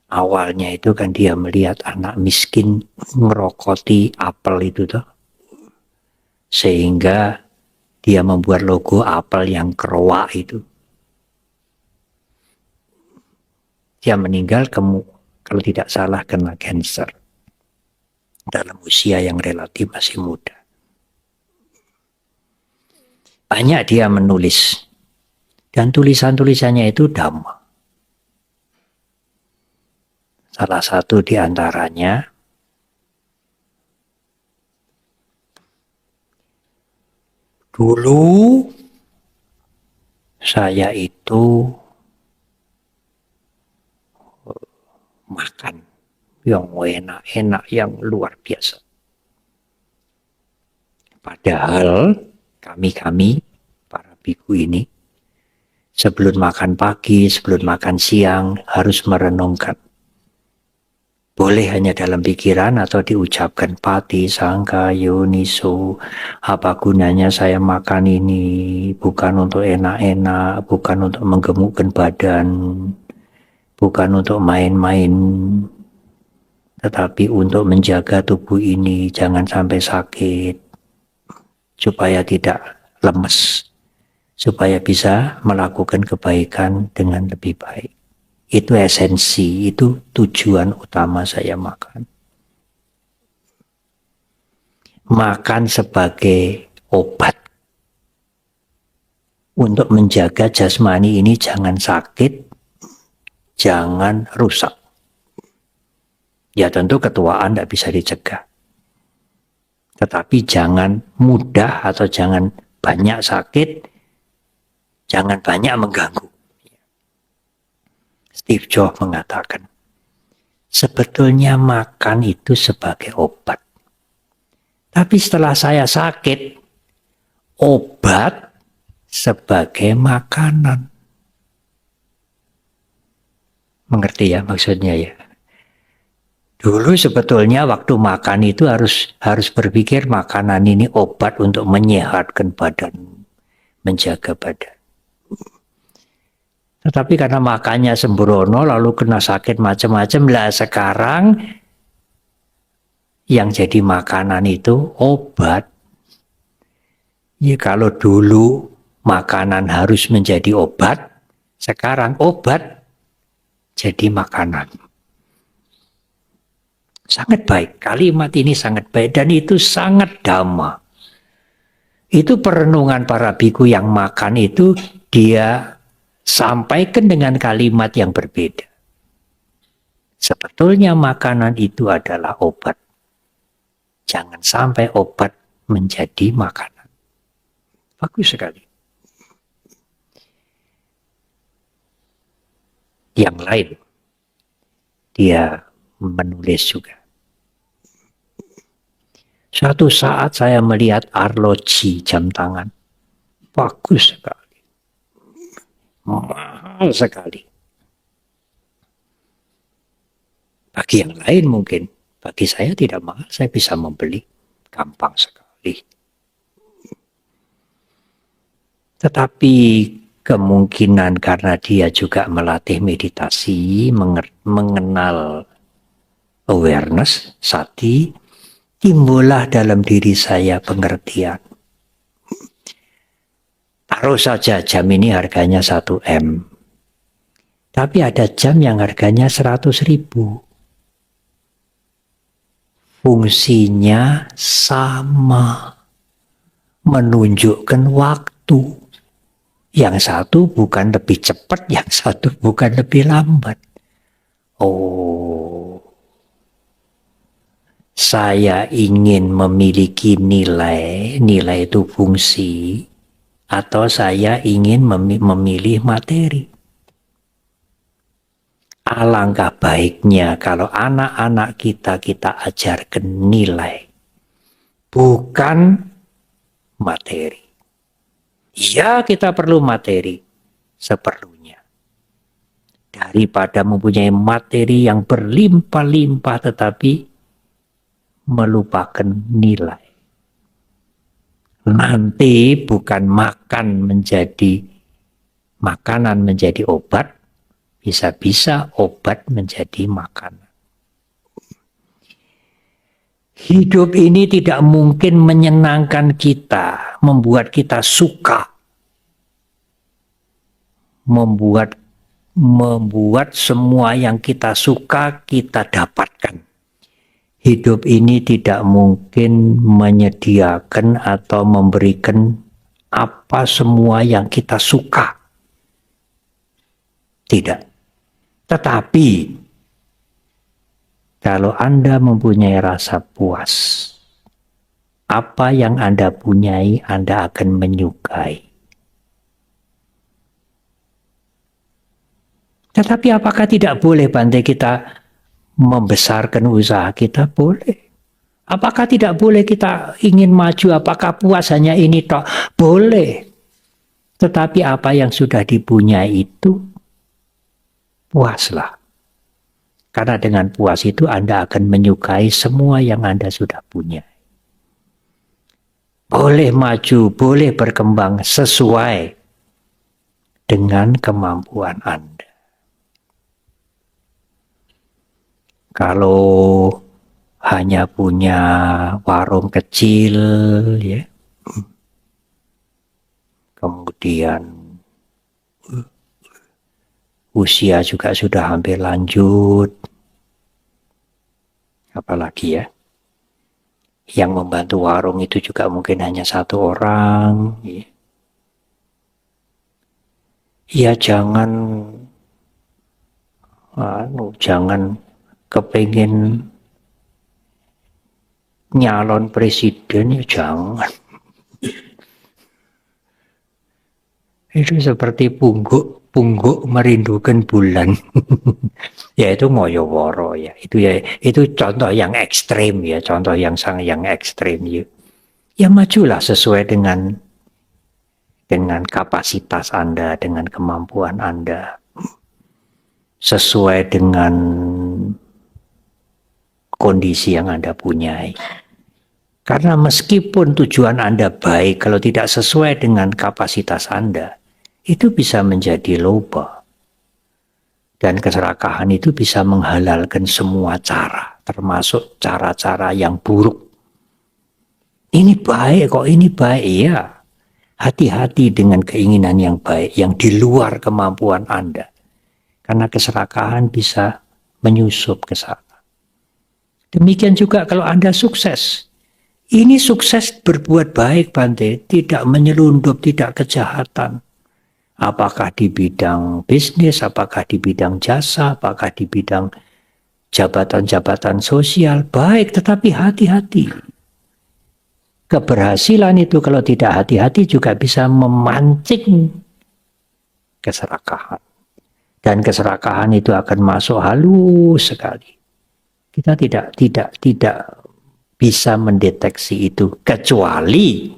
S1: Awalnya itu kan dia melihat anak miskin ngerokoti apel itu toh, sehingga dia membuat logo apel yang keroak itu. Dia meninggal kalau tidak salah kena cancer. dalam usia yang relatif masih muda. Banyak dia menulis, dan tulisan-tulisannya itu Dhamma. Salah satu di antaranya, dulu saya itu makan yang enak-enak, yang luar biasa. Padahal kami para biku ini, sebelum makan pagi, sebelum makan siang, harus merenungkan. Boleh hanya dalam pikiran atau diucapkan pati, sangka, yoniso. Apa gunanya saya makan ini? Bukan untuk enak-enak, bukan untuk menggemukkan badan, bukan untuk main-main, tetapi untuk menjaga tubuh ini jangan sampai sakit, supaya tidak lemes, supaya bisa melakukan kebaikan dengan lebih baik. Itu esensi, itu tujuan utama saya makan. Makan sebagai obat untuk menjaga jasmani ini jangan sakit, jangan rusak. Ya tentu ketuaan tidak bisa dicegah. Tetapi jangan mudah atau jangan banyak sakit, jangan banyak mengganggu. Steve Jobs mengatakan, sebetulnya makan itu sebagai obat. Tapi setelah saya sakit, obat sebagai makanan. Mengerti ya maksudnya ya? Dulu sebetulnya waktu makan itu harus berpikir makanan ini obat untuk menyehatkan badan, menjaga badan. Tetapi karena makannya sembrono lalu kena sakit macam-macam, lah sekarang yang jadi makanan itu obat. Ya kalau dulu makanan harus menjadi obat, sekarang obat jadi makanan. Sangat baik, kalimat ini sangat baik dan itu sangat Dhamma. Itu perenungan para biku yang makan itu dia sampaikan dengan kalimat yang berbeda. Sebetulnya makanan itu adalah obat. Jangan sampai obat menjadi makanan. Bagus sekali. Yang lain, dia menulis juga. Suatu saat saya melihat arloji jam tangan. Bagus sekali. Mahal sekali. Bagi yang lain mungkin, bagi saya tidak mahal, saya bisa membeli, gampang sekali. Tetapi kemungkinan karena dia juga melatih meditasi, mengenal awareness, sati, timbullah dalam diri saya pengertian. Taruh saja jam ini harganya 1 M. Tapi ada jam yang harganya 100.000. Fungsinya sama. Menunjukkan waktu. Yang satu bukan lebih cepat, yang satu bukan lebih lambat. Oh, saya ingin memiliki nilai, nilai itu fungsi, atau saya ingin memilih materi. Alangkah baiknya kalau anak-anak kita ajarkan nilai, bukan materi. Ya, kita perlu materi seperlunya. Daripada mempunyai materi yang berlimpah-limpah tetapi melupakan nilai. Nanti bukan makan menjadi makanan menjadi obat, bisa-bisa obat menjadi makanan. Hidup ini tidak mungkin menyenangkan kita, membuat kita suka, membuat semua yang kita suka kita dapatkan. hidup ini tidak mungkin menyediakan atau memberikan apa semua yang kita suka. Tidak. Tetapi kalau Anda mempunyai rasa puas, apa yang Anda punyai, Anda akan menyukai. Tetapi apakah tidak boleh Bante kita membesarkan usaha kita? Boleh. Apakah tidak boleh kita ingin maju? Apakah puas hanya ini toh? Boleh. Tetapi apa yang sudah dipunyai itu, puaslah. Karena dengan puas itu Anda akan menyukai semua yang Anda sudah punya. Boleh maju, boleh berkembang sesuai dengan kemampuan Anda. Kalau hanya punya warung kecil, ya, kemudian usia juga sudah hampir lanjut, apalagi ya, yang membantu warung itu juga mungkin hanya satu orang, ya, ya jangan kepingin nyalon presiden, ya jangan. Itu seperti pungguk merindukan bulan. Ya itu ngoyo-woro ya. Itu contoh yang ekstrim ya, contoh yang sangat yang ekstrim ya. Ya majulah sesuai dengan kapasitas Anda, dengan kemampuan Anda. Sesuai dengan kondisi yang Anda punyai. Karena meskipun tujuan Anda baik, kalau tidak sesuai dengan kapasitas Anda, itu bisa menjadi loba. Dan keserakahan itu bisa menghalalkan semua cara, termasuk cara-cara yang buruk. Ini baik kok, ini baik ya. Hati-hati dengan keinginan yang baik, yang di luar kemampuan Anda. Karena keserakahan bisa menyusup ke sana. Demikian juga kalau Anda sukses. Ini sukses berbuat baik Bante, tidak menyelundup, tidak kejahatan. Apakah di bidang bisnis, apakah di bidang jasa, apakah di bidang jabatan-jabatan sosial, baik, tetapi hati-hati. Keberhasilan itu kalau tidak hati-hati juga bisa memancing keserakahan. Dan keserakahan itu akan masuk halus sekali. Kita tidak bisa mendeteksi itu kecuali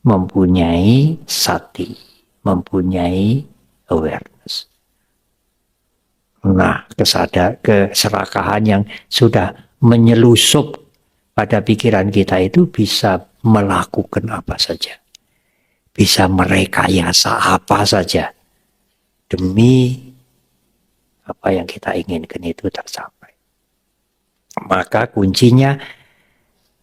S1: mempunyai sati, mempunyai awareness. Nah, keserakahan yang sudah menyelusup pada pikiran kita itu bisa melakukan apa saja. Bisa merekayasa apa saja demi apa yang kita inginkan itu tercapai. Maka kuncinya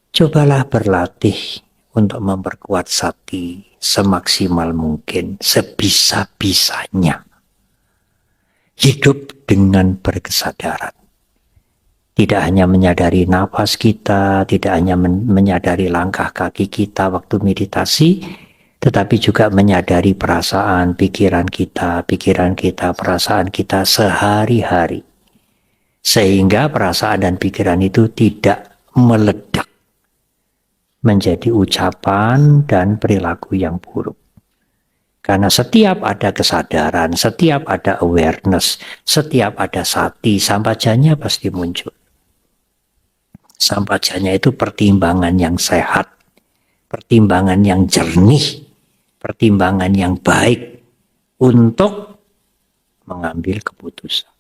S1: cobalah berlatih untuk memperkuat sati semaksimal mungkin, sebisa-bisanya. Hidup dengan berkesadaran. Tidak hanya menyadari nafas kita, tidak hanya menyadari langkah kaki kita waktu meditasi, tetapi juga menyadari perasaan, pikiran kita, perasaan kita sehari-hari. Sehingga perasaan dan pikiran itu tidak meledak menjadi ucapan dan perilaku yang buruk. Karena setiap ada kesadaran, setiap ada awareness, setiap ada sati, sampajanya pasti muncul. Sampajanya itu pertimbangan yang sehat, pertimbangan yang jernih, pertimbangan yang baik untuk mengambil keputusan.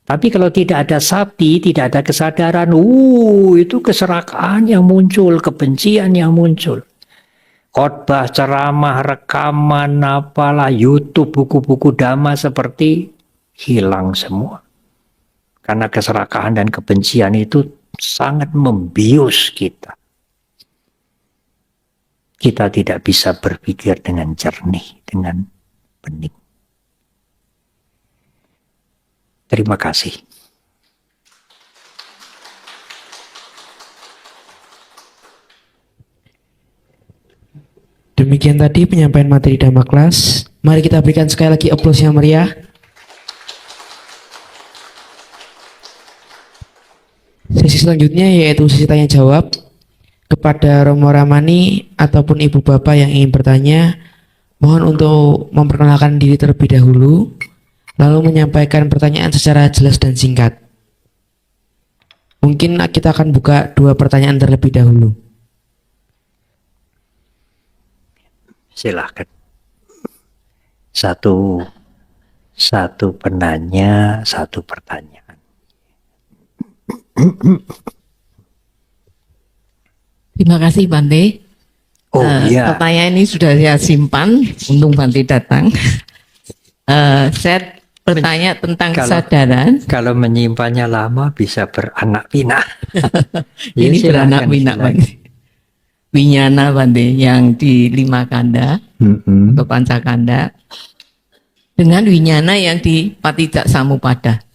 S1: Tapi kalau tidak ada sati, tidak ada kesadaran, itu keserakahan yang muncul, kebencian yang muncul. Khotbah, ceramah, rekaman, apalah, YouTube, buku-buku dhamma seperti hilang semua. Karena keserakahan dan kebencian itu sangat membius kita. Kita tidak bisa berpikir dengan jernih, dengan bening. Terima kasih.
S2: Demikian tadi penyampaian materi Dhamma kelas. Mari kita berikan sekali lagi aplaus yang meriah. Sesi selanjutnya yaitu sesi tanya jawab. Kepada Romo Ramani ataupun Ibu Bapak yang ingin bertanya, mohon untuk memperkenalkan diri terlebih dahulu, lalu menyampaikan pertanyaan secara jelas dan singkat. Mungkin kita akan buka 2 pertanyaan terlebih dahulu.
S1: Silahkan. Satu penanya, satu pertanyaan.
S3: Terima kasih Bante.
S1: Oh iya.
S3: Pertanyaan ini sudah saya simpan, untung Bante datang. Saya bertanya tentang kesadaran.
S1: Kalau menyimpannya lama bisa beranak pinak. Ya,
S3: Ini
S1: silakan,
S3: beranak pinak
S1: silakan.
S3: Bante. Winyana Bante yang di 5 kanda atau pancakanda dengan winyana yang di Patijak Samupada.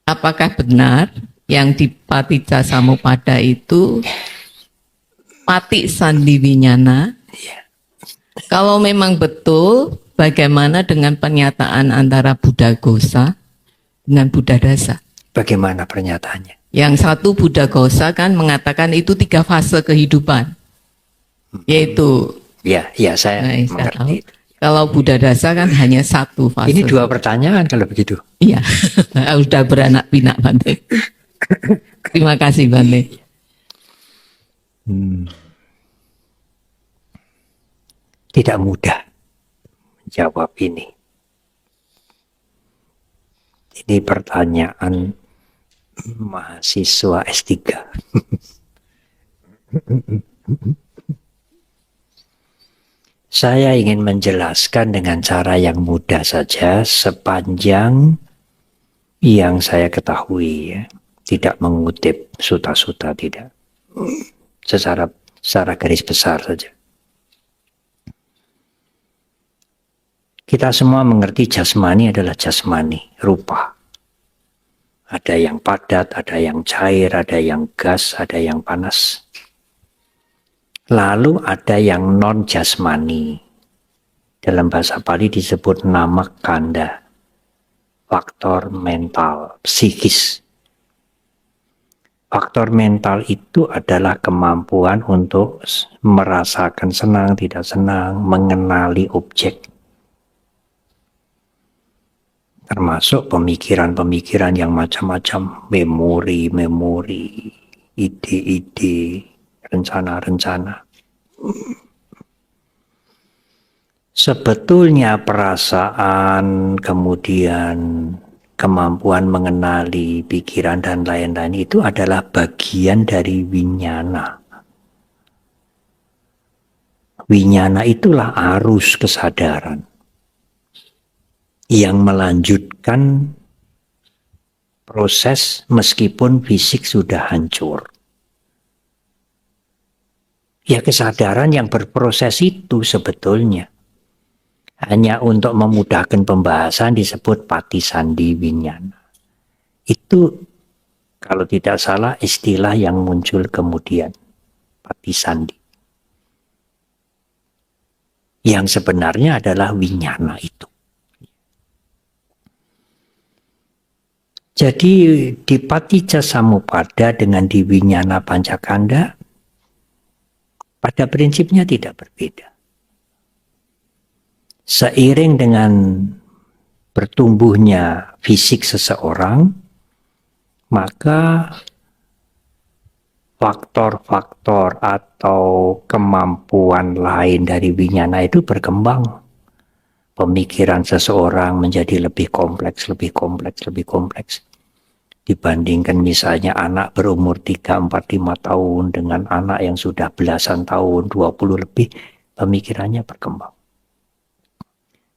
S3: Apakah benar yang di Patijak Samupada itu mati sandi winyana? Kalau memang betul, bagaimana dengan pernyataan antara Buddha Gosa dengan Buddha Dasa?
S1: Bagaimana pernyataannya?
S3: Yang satu Buddha Gosa kan mengatakan itu 3 fase kehidupan, yaitu
S1: Ya, saya
S3: saya tahu.
S1: mengerti.
S3: Kalau Buddha Dasa kan hanya 1 fase.
S1: Ini 2 pertanyaan kalau begitu.
S3: Iya, sudah beranak pinak Bante. Terima kasih Bante.
S1: Tidak mudah menjawab ini. Ini pertanyaan mahasiswa S3. Saya ingin menjelaskan dengan cara yang mudah saja sepanjang yang saya ketahui, ya. Tidak mengutip suta-suta, tidak. Secara garis besar saja. Kita semua mengerti jasmani adalah jasmani, rupa. Ada yang padat, ada yang cair, ada yang gas, ada yang panas. Lalu ada yang non-jasmani. Dalam bahasa Pali disebut nama kanda. Faktor mental, psikis. Faktor mental itu adalah kemampuan untuk merasakan senang, tidak senang, mengenali objek. Termasuk pemikiran-pemikiran yang macam-macam, memori, ide-ide, rencana-rencana. Sebetulnya perasaan, kemudian kemampuan mengenali pikiran dan lain-lain itu adalah bagian dari winyana. Winyana itulah arus kesadaran yang melanjutkan proses meskipun fisik sudah hancur. Ya, kesadaran yang berproses itu sebetulnya hanya untuk memudahkan pembahasan disebut patisandi winyana. Itu kalau tidak salah istilah yang muncul kemudian, patisandi. Yang sebenarnya adalah winyana itu. Jadi di Patijak Samupada dengan di winyana pancakanda pada prinsipnya tidak berbeda. Seiring dengan bertumbuhnya fisik seseorang, maka faktor-faktor atau kemampuan lain dari winyana itu berkembang. Pemikiran seseorang menjadi lebih kompleks, lebih kompleks, lebih kompleks. Dibandingkan misalnya anak berumur 3, 4, 5 tahun dengan anak yang sudah belasan tahun, 20 lebih, pemikirannya berkembang.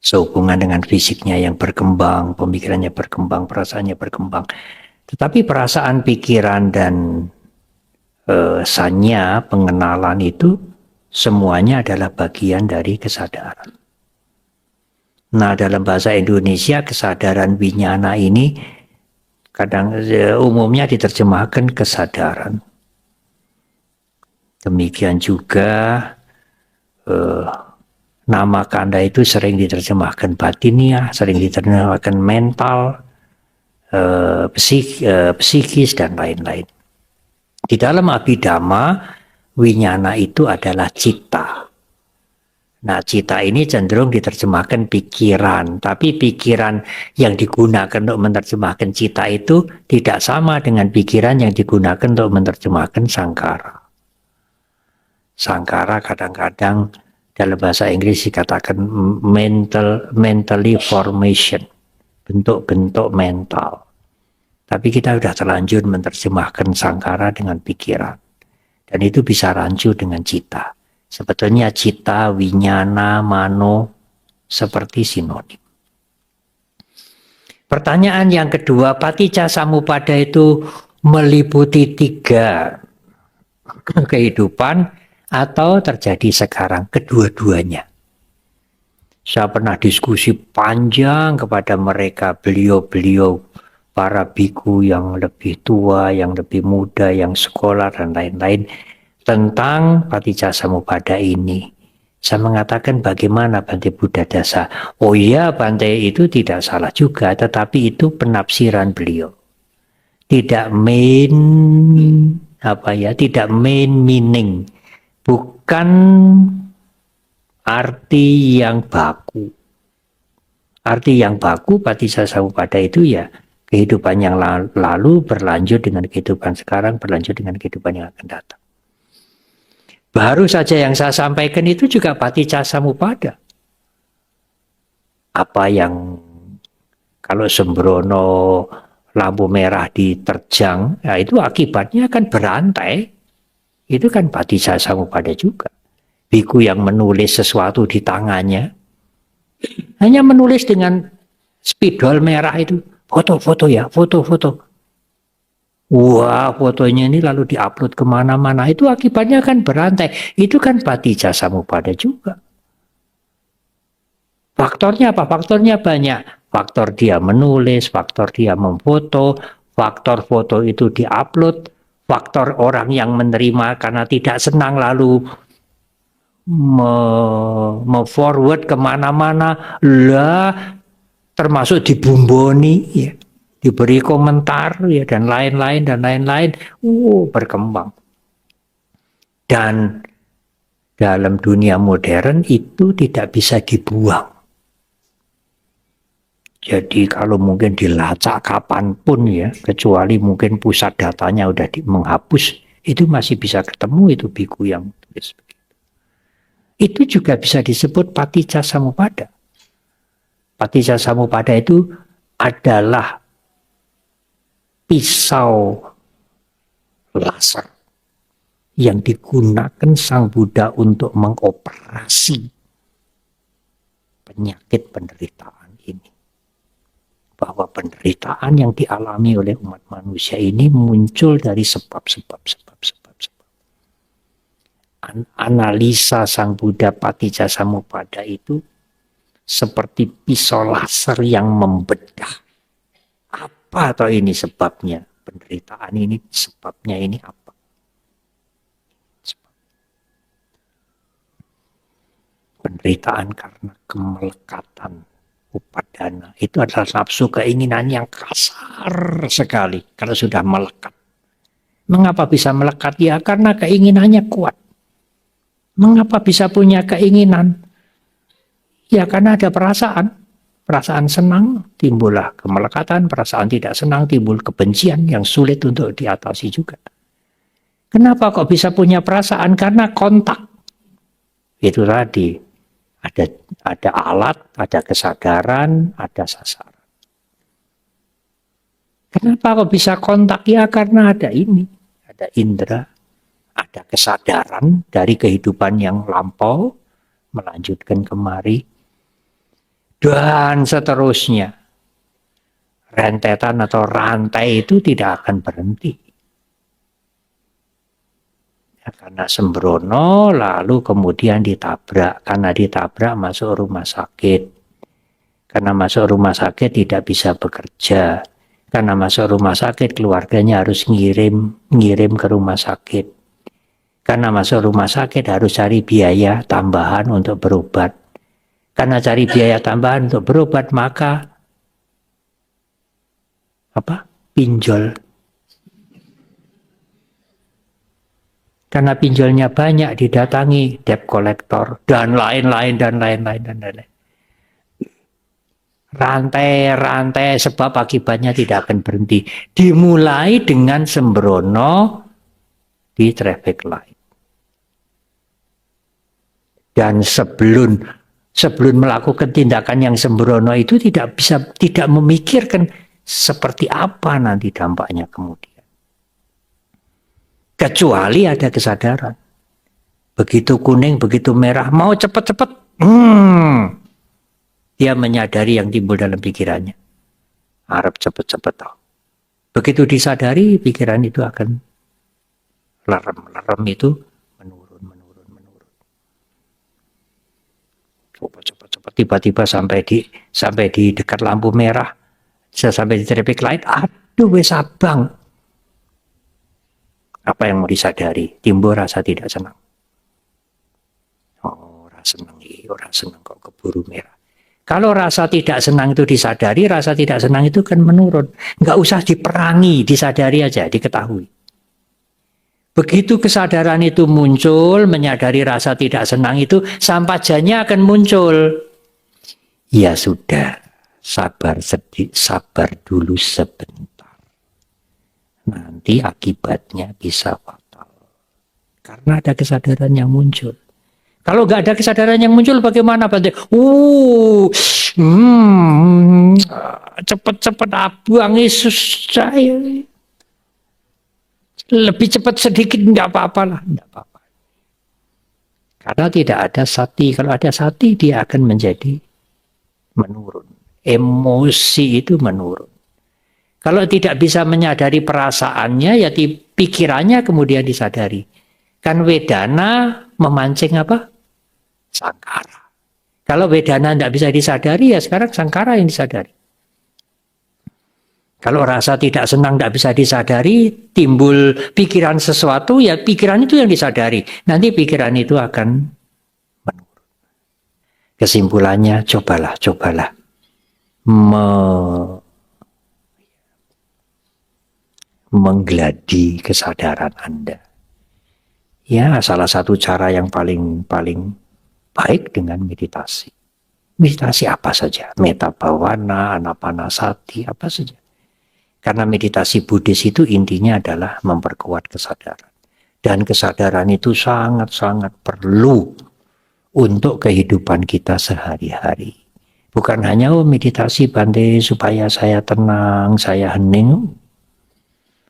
S1: Sehubungan dengan fisiknya yang berkembang, pemikirannya berkembang, perasaannya berkembang. Tetapi perasaan, pikiran, dan sanya, pengenalan itu semuanya adalah bagian dari kesadaran. Nah, dalam bahasa Indonesia kesadaran winyana ini kadang umumnya diterjemahkan kesadaran. Demikian juga nama kanda itu sering diterjemahkan batiniah, sering diterjemahkan mental, psikis dan lain-lain. Di dalam Abhidhamma, winyana itu adalah cita. Nah, cita ini cenderung diterjemahkan pikiran, tapi pikiran yang digunakan untuk menerjemahkan cita itu tidak sama dengan pikiran yang digunakan untuk menerjemahkan sangkara. Sangkara kadang-kadang dalam bahasa Inggris dikatakan mentally formation, bentuk-bentuk mental. Tapi kita sudah terlanjur menerjemahkan sangkara dengan pikiran. Dan itu bisa rancu dengan cita. Sebetulnya cita, winyana, mano seperti sinonim. Pertanyaan yang kedua, paticca samuppada itu meliputi 3 kehidupan atau terjadi sekarang, kedua-duanya. Saya pernah diskusi panjang kepada mereka, beliau-beliau, para biku yang lebih tua, yang lebih muda, yang sekolah dan lain-lain, tentang paticca samuppada ini. Saya mengatakan bagaimana Bante Buddha Dasa. Oh iya, Bante, itu tidak salah juga, tetapi itu penafsiran beliau. Tidak tidak main meaning. Bukan arti yang baku. Arti yang baku paticca samuppada itu ya kehidupan yang lalu berlanjut dengan kehidupan sekarang, berlanjut dengan kehidupan yang akan datang. Baru saja yang saya sampaikan itu juga paticca samuppada. Apa yang kalau sembrono lampu merah diterjang, ya itu akibatnya kan berantai. Itu kan paticca samuppada juga. Biku yang menulis sesuatu di tangannya, hanya menulis dengan spidol merah itu, foto-foto ya, foto-foto. Wah, fotonya ini lalu diupload kemana-mana. Itu akibatnya kan berantai. Itu kan paticca samuppada juga. Faktornya apa? Faktornya banyak. Faktor dia menulis, faktor dia memfoto, faktor foto itu diupload, faktor orang yang menerima karena tidak senang lalu forward kemana-mana. Lah, termasuk dibumboni ya. Diberi komentar ya dan lain-lain berkembang. Dan dalam dunia modern itu tidak bisa dibuang. Jadi kalau mungkin dilacak kapanpun ya, kecuali mungkin pusat datanya udah menghapus, itu masih bisa ketemu itu biku yang tulis begitu. Itu juga bisa disebut paticca samuppada. Paticca samuppada itu adalah pisau laser yang digunakan Sang Buddha untuk mengoperasi penyakit penderitaan ini. Bahwa penderitaan yang dialami oleh umat manusia ini muncul dari sebab-sebab. Analisa Sang Buddha paticca samuppada itu seperti pisau laser yang membedah. Apa atau ini sebabnya? Penderitaan ini sebabnya ini apa? Penderitaan karena kemelekatan upadana. Itu adalah nafsu keinginan yang kasar sekali kalau sudah melekat. Mengapa bisa melekat? Ya karena keinginannya kuat. Mengapa bisa punya keinginan? Ya karena ada perasaan. Perasaan senang timbullah kemelekatan, perasaan tidak senang timbul kebencian yang sulit untuk diatasi juga. Kenapa kok bisa punya perasaan? Karena kontak. Itu tadi, ada alat, ada kesadaran, ada sasaran. Kenapa kok bisa kontak? Ya karena ada ini, ada indera, ada kesadaran dari kehidupan yang lampau, melanjutkan kemari. Dan seterusnya. Rentetan atau rantai itu tidak akan berhenti. Ya, karena sembrono lalu kemudian ditabrak. Karena ditabrak masuk rumah sakit. Karena masuk rumah sakit tidak bisa bekerja. Karena masuk rumah sakit keluarganya harus ngirim ke rumah sakit. Karena masuk rumah sakit harus cari biaya tambahan untuk berobat. Karena cari biaya tambahan untuk berobat, maka pinjol. Karena pinjolnya banyak, didatangi debt collector dan lain-lain dan lain-lain. Rantai-rantai sebab akibatnya tidak akan berhenti. Dimulai dengan sembrono di traffic light. Dan sebelum melakukan tindakan yang sembrono itu tidak memikirkan seperti apa nanti dampaknya kemudian. Kecuali ada kesadaran. Begitu kuning, begitu merah, mau cepat-cepat, dia menyadari yang timbul dalam pikirannya. Harap cepat-cepat tahu. Begitu disadari, pikiran itu akan lerem itu menurun. Cepat-cepat, tiba-tiba sampai di dekat lampu merah, sampai di traffic light, aduh wes abang. Apa yang mau disadari? Timbul rasa tidak senang. Oh, orang senang kok keburu merah. Kalau rasa tidak senang itu disadari, rasa tidak senang itu kan menurun. Nggak usah diperangi, disadari aja, diketahui. Begitu kesadaran itu muncul, menyadari rasa tidak senang itu, sampajanya akan muncul. Ya sudah, sabar dulu sebentar. Nanti akibatnya bisa fatal. Karena ada kesadaran yang muncul. Kalau nggak ada kesadaran yang muncul, bagaimana Bante? Cepat-cepat abang Yesus saya. Lebih cepat sedikit nggak apa-apa lah, nggak apa-apa. Karena tidak ada sati. Kalau ada sati, dia akan menjadi menurun. Emosi itu menurun. Kalau tidak bisa menyadari perasaannya, ya pikirannya kemudian disadari. Kan wedana memancing apa? Sangkara. Kalau wedana tidak bisa disadari, ya sekarang sangkara yang disadari. Kalau rasa tidak senang tidak bisa disadari, timbul pikiran sesuatu, ya pikiran itu yang disadari. Nanti pikiran itu akan menurun. Kesimpulannya, cobalah menggeladi kesadaran Anda. Ya, salah satu cara yang paling baik dengan meditasi. Meditasi apa saja, metta bhavana, anapanasati, apa saja. Karena meditasi Buddhis itu intinya adalah memperkuat kesadaran. Dan kesadaran itu sangat-sangat perlu untuk kehidupan kita sehari-hari. Bukan hanya meditasi Bante supaya saya tenang, saya hening.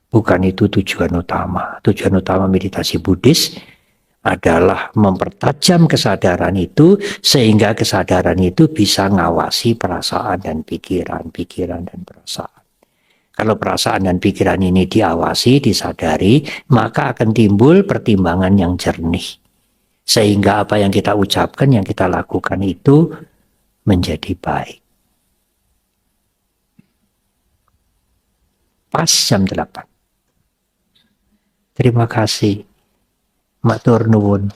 S1: Bukan itu tujuan utama. Tujuan utama meditasi Buddhis adalah mempertajam kesadaran itu sehingga kesadaran itu bisa ngawasi perasaan dan pikiran dan perasaan. Kalau perasaan dan pikiran ini diawasi, disadari, maka akan timbul pertimbangan yang jernih. Sehingga apa yang kita ucapkan, yang kita lakukan itu menjadi baik. Pas jam 8. Terima kasih. Matur nuwun.